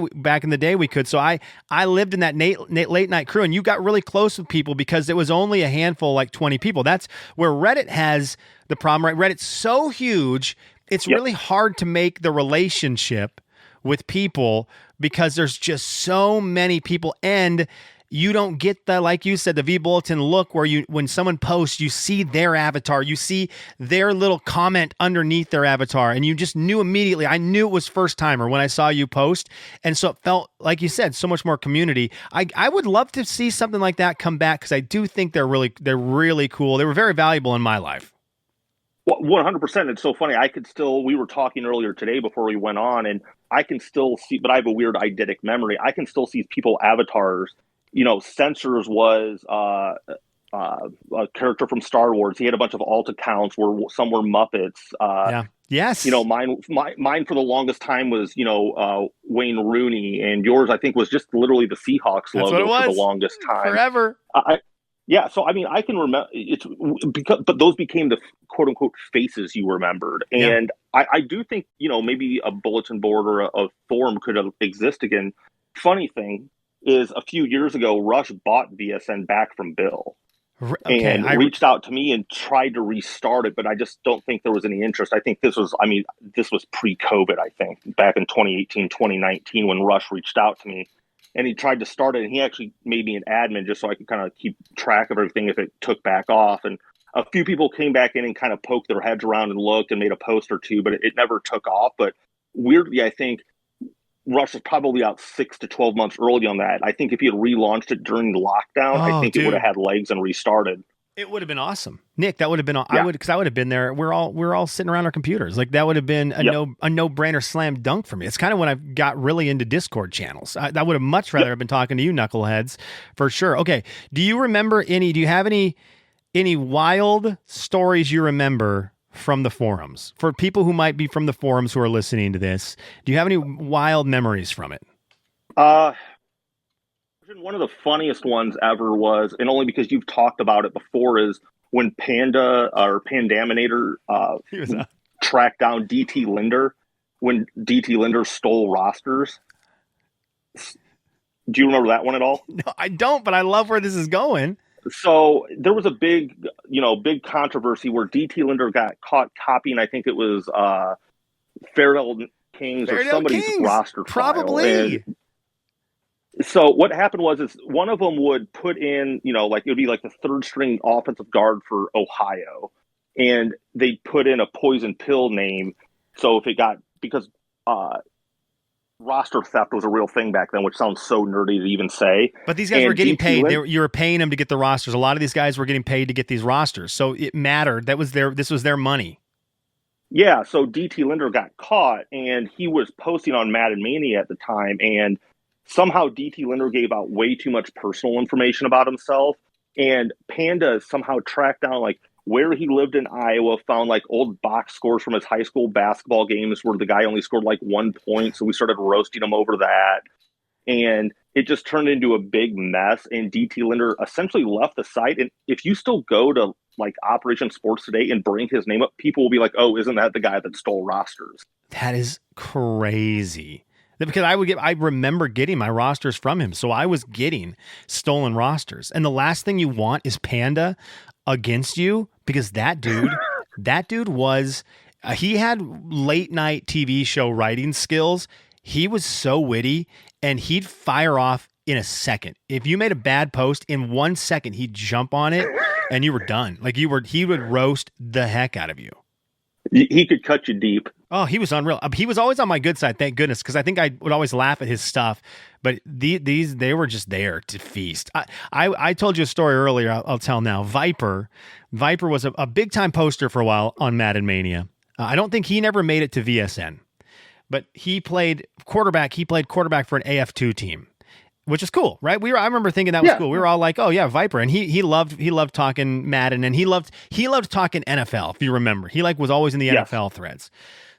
we could. So I lived in that late night crew, and you got really close with people because it was only a handful, like 20 people. That's where Reddit has the problem, right? Reddit's so huge, it's really hard to make the relationship with people because there's just so many people, and you don't get the, like you said, the vBulletin look where when someone posts, you see their avatar, you see their little comment underneath their avatar, and you just knew immediately. I knew it was FirstTimer when I saw you post, and so it felt, like you said, so much more community. I would love to see something like that come back because I do think they're really cool. They were very valuable in my life. Well, 100%. It's so funny. We were talking earlier today before we went on, and I can still see, but I have a weird eidetic memory. I can still see people avatars. Censors was a character from Star Wars. He had a bunch of alt accounts where some were Muppets. Yes. Mine for the longest time was, Wayne Rooney, and yours, I think, was just literally the Seahawks logo for the longest time. Forever. So I mean, I can remember but those became the quote unquote faces you remembered. And I do think, maybe a bulletin board or a forum could exist again. Funny thing is, a few years ago, Rush bought VSN back from Bill and reached out to me and tried to restart it, but I just don't think there was any interest. I think this was pre-COVID, I think, back in 2018, 2019, when Rush reached out to me and he tried to start it, and he actually made me an admin just so I could kind of keep track of everything if it took back off. And a few people came back in and kind of poked their heads around and looked and made a post or two, but it never took off. But weirdly, I think Rush was probably out 6 to 12 months early on that. I think if he had relaunched it during the lockdown, I think it would have had legs and restarted. It would have been awesome, Nick. That would have been. I Yeah. would, because I would have been there. We're all sitting around our computers. Like that would have been a no brainer slam dunk for me. It's kind of when I got really into Discord channels. I would have much rather have been talking to you knuckleheads for sure. Okay, do you remember any? Do you have any wild stories you remember from the forums for people who might be from the forums who are listening to this? Do you have any wild memories from it? One of the funniest ones ever was, and only because you've talked about it before, is when Panda or Pandaminator tracked down DT Linder when DT Linder stole rosters. Do you remember that one at all? No, I don't, but I love where this is going. So there was a big controversy where DT Linder got caught copying. I think it was Fairdale Kings or somebody's roster probably. File. So what happened was one of them would put in, like it would be like the third string offensive guard for Ohio, and they put in a poison pill name. So if it got, because roster theft was a real thing back then, which sounds so nerdy to even say. But these guys were getting paid. You were paying them to get the rosters. A lot of these guys were getting paid to get these rosters, so it mattered. This was their money. Yeah. So DT Linder got caught, and he was posting on Madden Mania at the time, and somehow DT Linder gave out way too much personal information about himself, and Panda somehow tracked down like where he lived in Iowa, found like old box scores from his high school basketball games where the guy only scored like 1 point. So we started roasting him over that. And it just turned into a big mess. And DT Linder essentially left the site. And if you still go to like Operation Sports Today and bring his name up, people will be like, oh, isn't that the guy that stole rosters? That is crazy. Because I remember getting my rosters from him. So I was getting stolen rosters. And the last thing you want is Panda against you, because that dude was, he had late night TV show writing skills. He was so witty, and he'd fire off in a second. If you made a bad post, in 1 second, he'd jump on it and you were done. Like he would roast the heck out of you. He could cut you deep. Oh, he was unreal. He was always on my good side, thank goodness, because I think I would always laugh at his stuff. But they were just there to feast. I told you a story earlier. I'll tell now. Viper was a big time poster for a while on Madden Mania. I don't think he never made it to VSN, but he played quarterback. He played quarterback for an AF2 team, which is cool, right? I remember thinking that was cool. We were all like, "Oh yeah, Viper," and he loved talking Madden, and he loved talking NFL. If you remember, he was always in the NFL threads.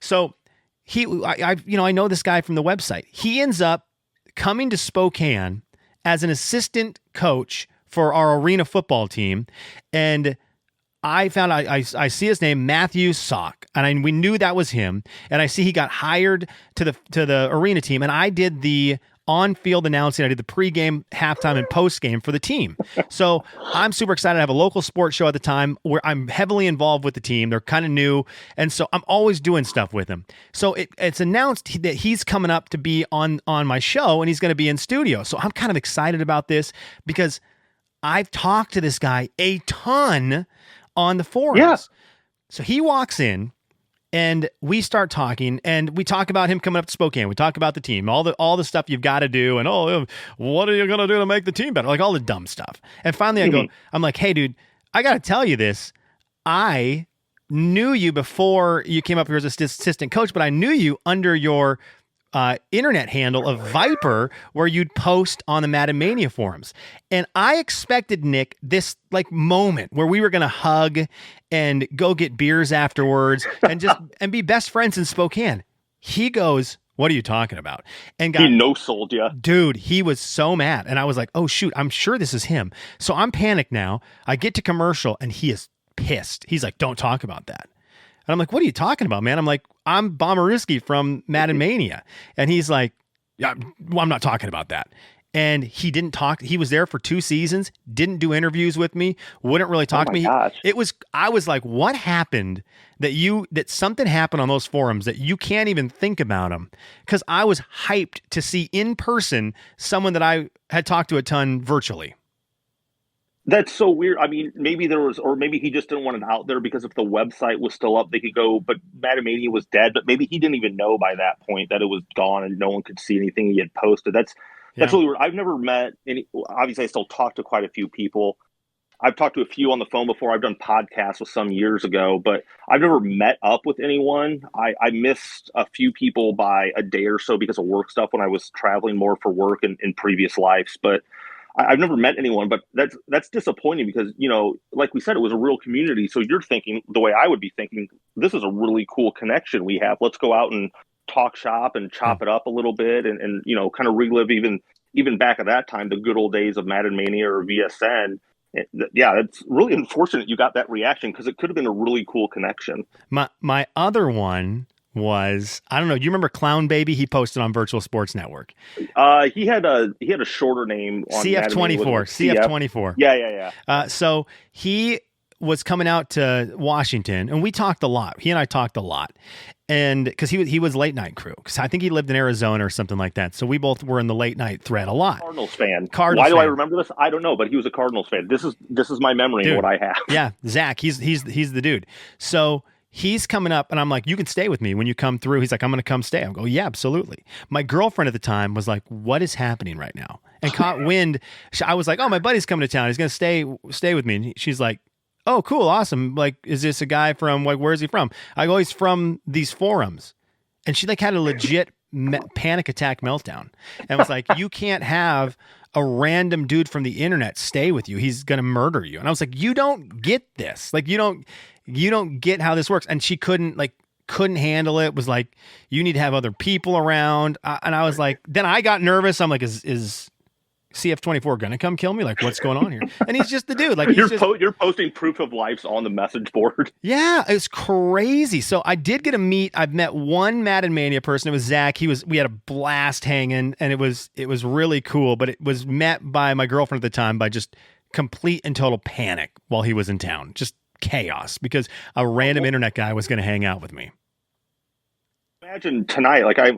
So I know this guy from the website. He ends up coming to Spokane as an assistant coach for our arena football team, and I found out, I see his name, Matthew Sock, and we knew that was him. And I see he got hired to the arena team, and I did the on-field announcing. I did the pregame, halftime, and postgame for the team. So I'm super excited. I have a local sports show at the time where I'm heavily involved with the team. They're kind of new, and so I'm always doing stuff with them. So it's announced that he's coming up to be on my show, and he's going to be in studio. So I'm kind of excited about this because I've talked to this guy a ton on the forums. Yeah. So he walks in, and we start talking, and we talk about him coming up to Spokane. We talk about the team, all the stuff you've got to do, and what are you going to do to make the team better? Like all the dumb stuff. And finally I'm like, hey dude, I got to tell you this. I knew you before you came up here as assistant coach, but I knew you under your internet handle of Viper, where you'd post on the Madden Mania forums. And I expected, Nick, this moment where we were going to hug and go get beers afterwards and just and be best friends in Spokane. He goes, "What are you talking about?" And he no-sold you. Dude, he was so mad. And I was like, oh shoot, I'm sure this is him. So I'm panicked now. I get to commercial and he is pissed. He's like, "Don't talk about that." And I'm like, "What are you talking about, man?" I'm like, "I'm Bomberuski from Madden Mania." And he's like, "Yeah, well, I'm not talking about that." And he didn't talk. He was there for 2 seasons, didn't do interviews with me, wouldn't really talk to me. Gosh. I was like, what happened that something happened on those forums that you can't even think about them? Because I was hyped to see in person someone that I had talked to a ton virtually. That's so weird. I mean, maybe maybe he just didn't want it out there because if the website was still up, they could go, but Madden Mania was dead. But maybe he didn't even know by that point that it was gone and no one could see anything he had posted. That's really weird. I've never met any. Obviously, I still talk to quite a few people. I've talked to a few on the phone before. I've done podcasts with some years ago, but I've never met up with anyone. I missed a few people by a day or so because of work stuff when I was traveling more for work in previous lives. But I've never met anyone. But that's disappointing because, like we said, it was a real community. So you're thinking the way I would be thinking, this is a really cool connection we have. Let's go out and talk shop and chop it up a little bit and kind of relive even back at that time, the good old days of Madden Mania or VSN. Yeah, it's really unfortunate you got that reaction because it could have been a really cool connection. My other one was, I don't know, you remember Clown Baby? He posted on Virtual Sports Network. He had a shorter name on CF24. CF24. Yeah. So he was coming out to Washington, and we talked a lot. He and I talked a lot, and because he was late night crew, because I think he lived in Arizona or something like that. So we both were in the late night thread a lot. Cardinals fan. Why do I remember this? I don't know, but he was a Cardinals fan. This is my memory of what I have. Yeah, Zach. He's the dude. So he's coming up, and I'm like, you can stay with me when you come through. He's like, I'm going to come stay. I go, yeah, absolutely. My girlfriend at the time was like, what is happening right now? And caught wind. I was like, oh, my buddy's coming to town. He's going to stay with me. And she's like, oh, cool, awesome. Like, is this a guy from, like, where is he from? I go, he's from these forums. And she, like, had a legit panic attack meltdown. And was like, you can't have a random dude from the internet stay with you. He's going to murder you. And I was like, you don't get this. Like, you don't get how this works. And she couldn't handle it. Was like, you need to have other people around. And I was like, then I got nervous. I'm like, is CF24 gonna come kill me? Like, what's going on here? And he's just the dude. Like, you're posting proof of lives on the message board. Yeah, it's crazy. So I did get to meet. I've met one Madden Mania person. It was Zach. We had a blast hanging, and it was really cool. But it was met by my girlfriend at the time by just complete and total panic while he was in town, just chaos because a random internet guy was going to hang out with me. Imagine tonight, like I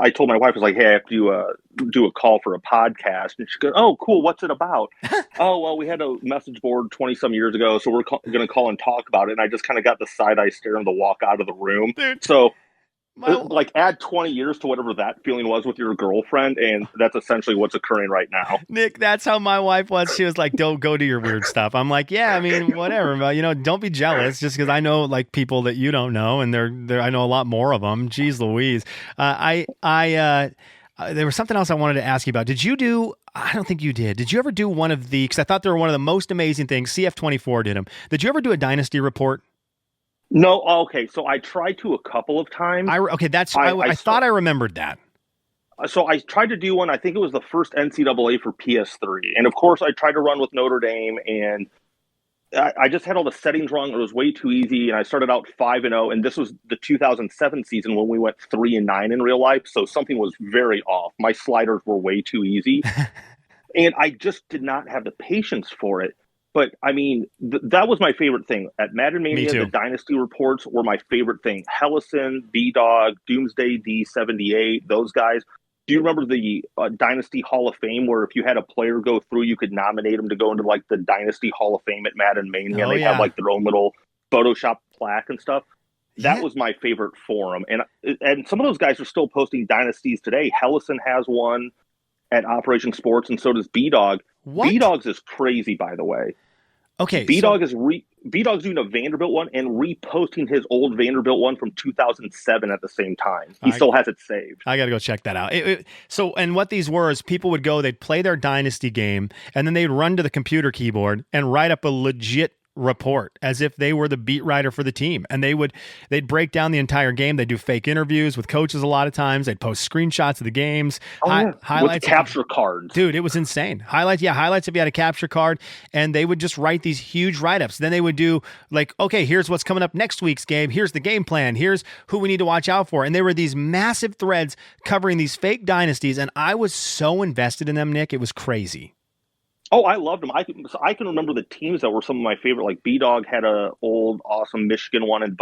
told my wife, I was like, hey, I have to do a call for a podcast. And she goes, oh, cool. What's it about? Oh, well, we had a message board 20 some years ago. So we're going to call and talk about it. And I just kind of got the side eye stare on the walk out of the room. Dude. So like add 20 years to whatever that feeling was with your girlfriend. And that's essentially what's occurring right now. Nick, that's how my wife was. She was like, don't go do your weird stuff. I'm like, yeah, I mean, whatever. But, don't be jealous just because I know like people that you don't know. And I know a lot more of them. Jeez Louise. There was something else I wanted to ask you about. Did you do, I don't think you did. Did you ever do one of the, because I thought they were one of the most amazing things. CF24 did them. Did you ever do a Dynasty report? No. Okay. So I tried to a couple of times. I thought I remembered that. So I tried to do one. I think it was the first NCAA for PS3. And of course I tried to run with Notre Dame and I just had all the settings wrong. It was way too easy. And I started out 5-0 and this was the 2007 season when we went 3-9 in real life. So something was very off. My sliders were way too easy and I just did not have the patience for it. But, I mean, that was my favorite thing. At Madden Mania, the Dynasty reports were my favorite thing. Hellison, B-Dog, Doomsday D78, those guys. Do you remember the Dynasty Hall of Fame where if you had a player go through, you could nominate them to go into, like, the Dynasty Hall of Fame at Madden Mania? And they have, like, their own little Photoshop plaque and stuff. That was my favorite forum. And some of those guys are still posting Dynasties today. Hellison has one at Operation Sports, and so does B-Dog. B-Dog's is crazy, by the way. Okay, B-Dog's doing a Vanderbilt one and reposting his old Vanderbilt one from 2007 at the same time. He still has it saved. I got to go check that out. And what these were is people would go, they'd play their Dynasty game, and then they'd run to the computer keyboard and write up a legit report as if they were the beat writer for the team, and they'd break down the entire game. They'd do fake interviews with coaches a lot of times. They'd post screenshots of the games, highlights, with capture cards. Dude, it was insane. Highlights if you had a capture card, and they would just write these huge write-ups. Then they would do like, okay, here's what's coming up next week's game. Here's the game plan. Here's who we need to watch out for. And there were these massive threads covering these fake dynasties, and I was so invested in them, Nick. It was crazy. Oh, I loved them. I can remember the teams that were some of my favorite. Like B-Dog had a old awesome Michigan one and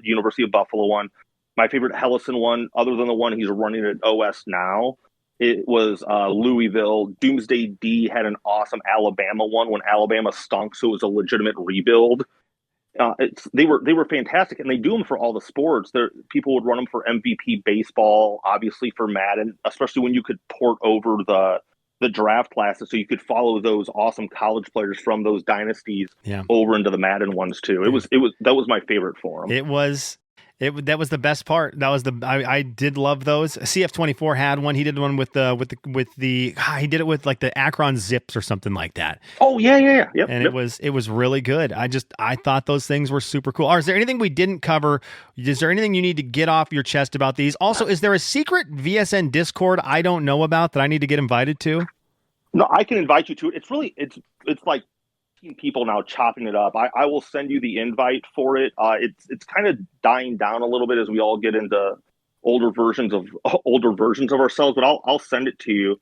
University of Buffalo one. My favorite Hellison one, other than the one he's running at OS now, it was Louisville. Doomsday D had an awesome Alabama one when Alabama stunk, so it was a legitimate rebuild. They were fantastic, and they do them for all the sports. People would run them for MVP baseball, obviously for Madden, especially when you could port over the the draft classes, so you could follow those awesome college players from those dynasties over into the Madden ones too. That was my favorite forum. That was the best part. That was I did love those. CF24 had one. He did one with the he did it with like the Akron Zips or something like that. Oh yeah. Yep. And it was really good. I thought those things were super cool. Is there anything we didn't cover? Is there anything you need to get off your chest about these? Also, is there a secret VSN Discord I don't know about that I need to get invited to? No, I can invite you to it. It's really it's like people now chopping it up. I will send you the invite for it. It's kind of dying down a little bit as we all get into older versions of ourselves, but I'll send it to you.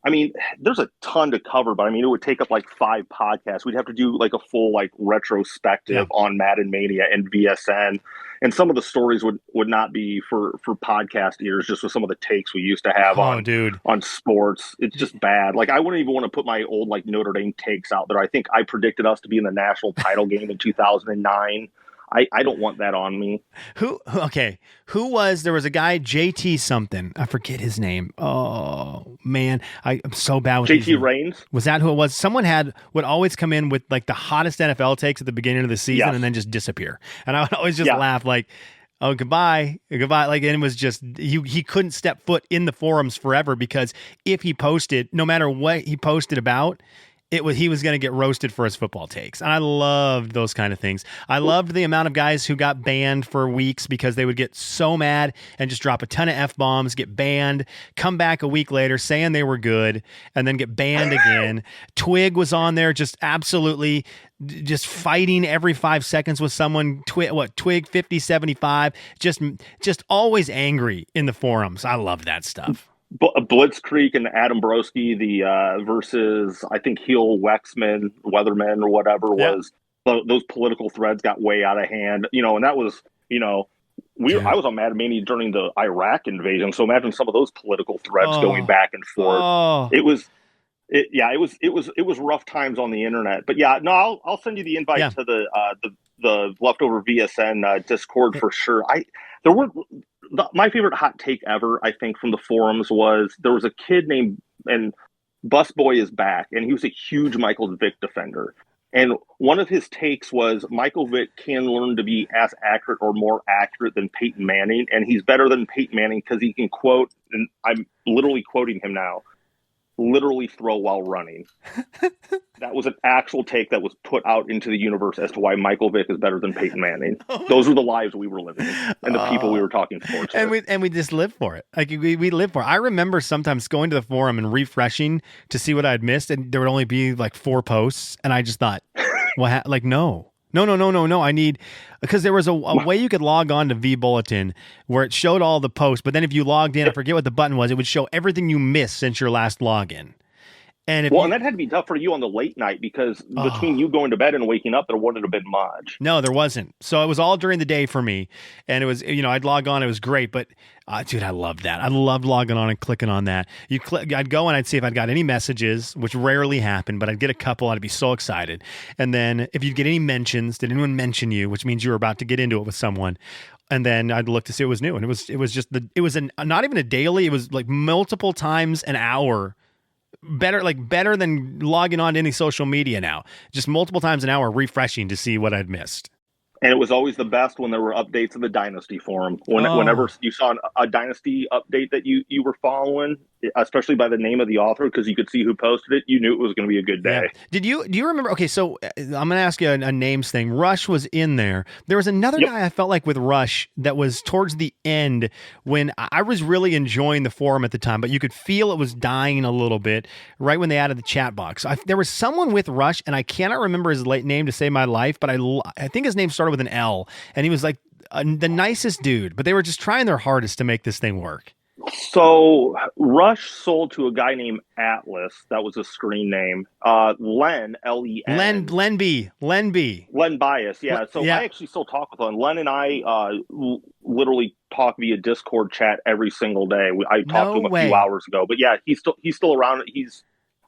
I mean, there's a ton to cover, but I mean, it would take up like 5 podcasts. We'd have to do like a full like retrospective on Madden Mania and VSN. And some of the stories would not be for podcast ears, just with some of the takes we used to have on sports. It's just bad. Like, I wouldn't even want to put my old like Notre Dame takes out there. I think I predicted us to be in the national title game in 2009. I don't want that on me. Who there was a guy, JT something. I forget his name. Oh man, I'm so bad with JT Reigns. Was that who it was? Someone would always come in with like the hottest NFL takes at the beginning of the season and then just disappear. And I would always just laugh like, oh, goodbye. Like, and it was just, he couldn't step foot in the forums forever, because if he posted, no matter what he posted about, he was going to get roasted for his football takes. And I loved those kind of things. I loved the amount of guys who got banned for weeks because they would get so mad and just drop a ton of F-bombs, get banned, come back a week later saying they were good, and then get banned again. Twig was on there just absolutely just fighting every 5 seconds with someone. Twig 5075, just always angry in the forums. I love that stuff. Blitzkrieg and Adam Broski, versus I think Heel Wexman, Weatherman or whatever was those political threads got way out of hand, and that was, I was on Madden Mania during the Iraq invasion, so imagine some of those political threads going back and forth. It was rough times on the internet. But I'll send you the invite to the leftover VSN Discord for sure. My favorite hot take ever, I think, from the forums was there was a kid named, and Busboy is back, and he was a huge Michael Vick defender. And one of his takes was Michael Vick can learn to be as accurate or more accurate than Peyton Manning, and he's better than Peyton Manning because he can quote, and I'm literally quoting him now, literally throw while running. That was an actual take that was put out into the universe as to why Michael Vick is better than Peyton Manning. Those were the lives we were living and the people we were talking sports with. And we just live for it. Like we live for it. I remember sometimes going to the forum and refreshing to see what I'd missed, and there would only be like 4 posts, and I just thought, no. I need, because there was a way you could log on to vBulletin where it showed all the posts, but then if you logged in, I forget what the button was, it would show everything you missed since your last login. And and that had to be tough for you on the late night, because between you going to bed and waking up, there wouldn't have been much. No, there wasn't. So it was all during the day for me, and it was, I'd log on, it was great, but dude, I loved that. I loved logging on and clicking on that. I'd go and I'd see if I'd got any messages, which rarely happened, but I'd get a couple. I'd be so excited. And then if you'd get any mentions, did anyone mention you, which means you were about to get into it with someone. And then I'd look to see what was new. And it was not even a daily. It was like multiple times an hour. Better than logging on to any social media now. Just multiple times an hour refreshing to see what I'd missed. And it was always the best when there were updates in the Dynasty forum. Whenever you saw a Dynasty update that you were following, especially by the name of the author, because you could see who posted it, you knew it was going to be a good day. Yeah. Do you remember? Okay, so I'm going to ask you a names thing. Rush was in there. There was another guy I felt like with Rush that was towards the end when I was really enjoying the forum at the time, but you could feel it was dying a little bit right when they added the chat box. There was someone with Rush, and I cannot remember his late name to save my life, but I think his name started with an L, and he was like the nicest dude, but they were just trying their hardest to make this thing work. So Rush sold to a guy named Atlas. That was a screen name. Len, L-E-N. Len B. Len Bias, yeah. So I actually still talk with Len. Len and I literally talk via Discord chat every single day. I talked to him a few hours ago. But yeah, he's still around.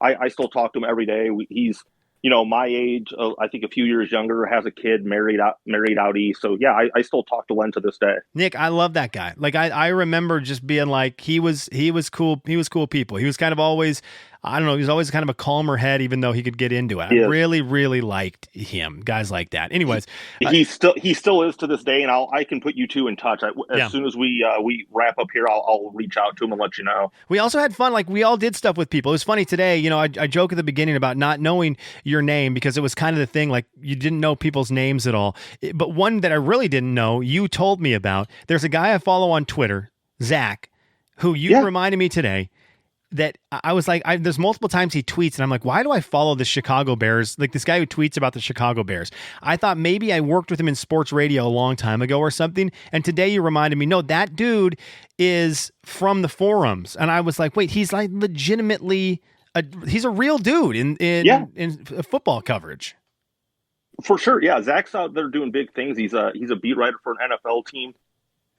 I still talk to him every day. He's my age, I think a few years younger, has a kid, married out east. So yeah, I still talk to Len to this day. Nick, I love that guy. Like I remember just being like, he was cool. He was cool people. He was kind of always, I don't know. He's always kind of a calmer head, even though he could get into it. I really, really liked him. Guys like that. Anyways, he still is to this day, and I can put you two in touch. As soon as we wrap up here, I'll reach out to him and let you know. We also had fun. Like, we all did stuff with people. It was funny today. You know, I joke at the beginning about not knowing your name because it was kind of the thing. Like, you didn't know people's names at all. But one that I really didn't know, you told me about. There's a guy I follow on Twitter, Zach, who you reminded me today. That I was like, there's multiple times he tweets, and I'm like, why do I follow the Chicago Bears? Like, this guy who tweets about the Chicago Bears. I thought maybe I worked with him in sports radio a long time ago or something. And today you reminded me, no, that dude is from the forums. And I was like, wait, he's like legitimately, he's a real dude in football coverage. For sure, yeah. Zach's out there doing big things. He's a beat writer for an NFL team.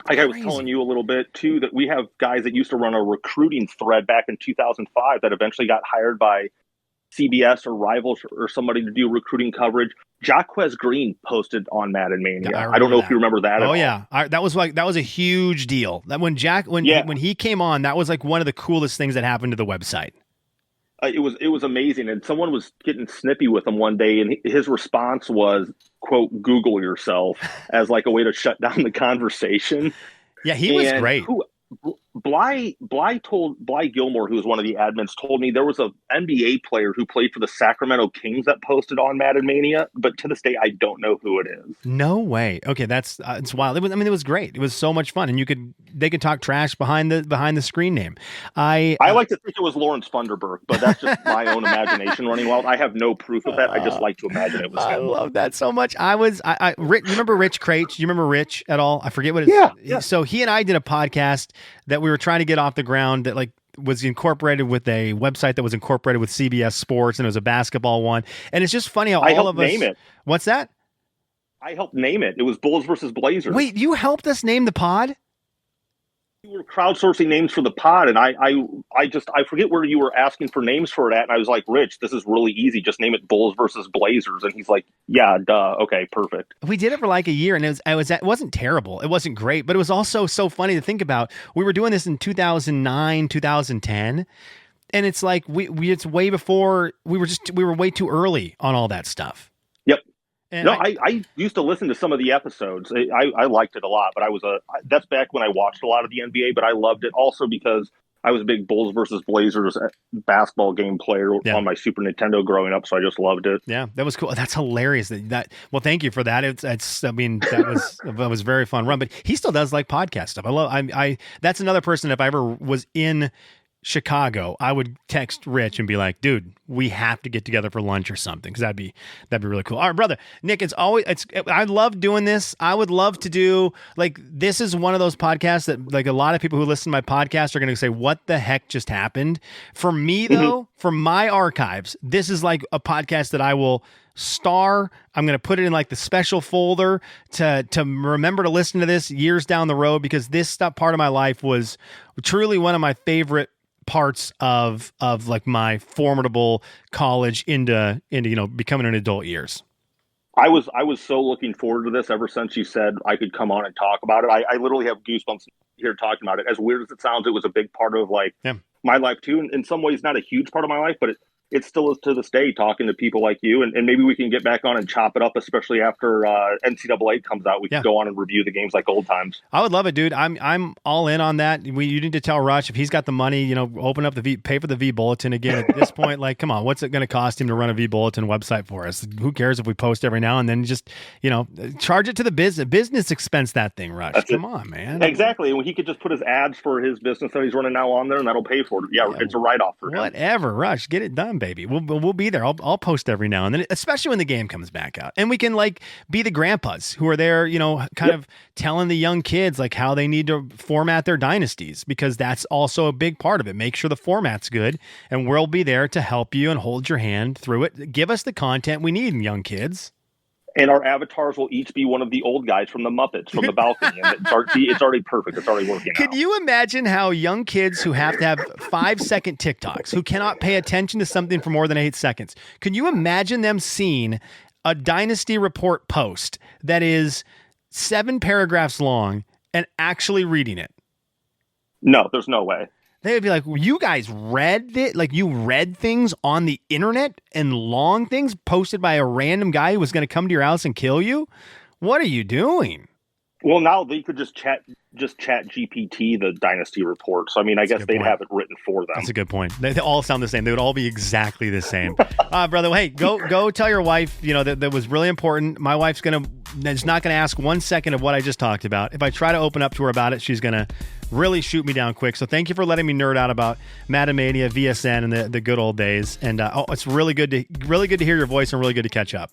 Like I was telling you a little bit, too, that we have guys that used to run a recruiting thread back in 2005 that eventually got hired by CBS or Rivals or somebody to do recruiting coverage. Jaquez Green posted on Madden Mania. I don't know if you remember that at all. Yeah. That was a huge deal. That when he came on, that was like one of the coolest things that happened to the website. It was amazing. And someone was getting snippy with him one day, and his response was, quote, "Google yourself," as like a way to shut down the conversation. Yeah, he was great. Bly Gilmore, who was one of the admins, told me there was a NBA player who played for the Sacramento Kings that posted on Madden Mania, but to this day I don't know who it is. No way. Okay, that's it's wild. It was great. It was so much fun, and they could talk trash behind the screen name. I like to think it was Lawrence Funderburk, but that's just my own imagination running wild. I have no proof of that. I just like to imagine it was him. I love that so much. Rick, you remember Rich Craich? Do you remember Rich at all? I forget what it is. Yeah. So he and I did a podcast that we were trying to get off the ground that like was incorporated with a website that was incorporated with CBS Sports, and it was a basketball one. And it's just funny how all of us name it. What's that? I helped name it. It was Bulls versus Blazers. Wait, you helped us name the pod? You were crowdsourcing names for the pod, and I forget where you were asking for names for it at, and I was like, Rich, this is really easy. Just name it Bulls versus Blazers. And he's like, yeah, duh. Okay, perfect. We did it for like a year, and it wasn't terrible. It wasn't great, but it was also so funny to think about. We were doing this in 2009, 2010, and it's like it's way before we were way too early on all that stuff. Yep. And I used to listen to some of the episodes. I liked it a lot, but that's back when I watched a lot of the NBA, but I loved it also because I was a big Bulls versus Blazers basketball game player on my Super Nintendo growing up, so I just loved it. Yeah, that was cool. That's hilarious. Well, thank you for that. That was very fun run, but he still does like podcast stuff. That's another person, if I ever was in Chicago, I would text Rich and be like, dude, we have to get together for lunch or something, because that'd be really cool. All right, brother Nick, I love doing this. I would love to do, like, this is one of those podcasts that, like, a lot of people who listen to my podcast are going to say, what the heck just happened? For me, though, for my archives, this is like a podcast that I will star. I'm going to put it in like the special folder to remember to listen to this years down the road, because this part of my life was truly one of my favorite parts of like my formidable college into becoming an adult years. I was so looking forward to this ever since you said I could come on and talk about it. I literally have goosebumps here talking about it. As weird as it sounds, it was a big part of my life too. And in some ways, not a huge part of my life, but it still is to this day, talking to people like you, and maybe we can get back on and chop it up, especially after NCAA comes out. We can go on and review the games like old times. I would love it, dude. I'm all in on that. You need to tell Rush, if he's got the money, open up pay for the V Bulletin again. At this point, like, come on, what's it going to cost him to run a V Bulletin website for us? Who cares if we post every now and then? Just charge it to the business expense that thing, Rush. Come on, man. Exactly. And he could just put his ads for his business that he's running now on there, and that'll pay for it. Yeah. It's a write-off for him. Whatever, Rush, get it done, baby. We'll be there. I'll post every now and then, especially when the game comes back out, and we can like be the grandpas who are there, kind of telling the young kids like how they need to format their dynasties, because that's also a big part of it. Make sure the format's good, and we'll be there to help you and hold your hand through it. Give us the content we need, young kids. And our avatars will each be one of the old guys from the Muppets from the balcony. And it's already perfect. It's already working out. Could you imagine how young kids who have to have 5-second TikToks, who cannot pay attention to something for more than 8 seconds, can you imagine them seeing a Dynasty Report post that is 7 paragraphs long and actually reading it? No, there's no way. They would be like, well, you guys read it? Like you read things on the internet and long things posted by a random guy who was going to come to your house and kill you? What are you doing? Well, now they could just chat GPT the Dynasty report. So, I mean, I guess they'd have it written for them. That's a good point. They all sound the same. They would all be exactly the same. Brother, hey, go tell your wife, that was really important. My wife's is not going to ask 1 second of what I just talked about. If I try to open up to her about it, she's going to really shoot me down quick. So thank you for letting me nerd out about Madden Mania, VSN, and the good old days. And it's really good to hear your voice and really good to catch up.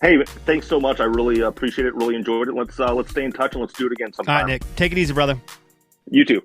Hey, thanks so much. I really appreciate it. Really enjoyed it. Let's stay in touch and let's do it again sometime. All right, Nick. Take it easy, brother. You too.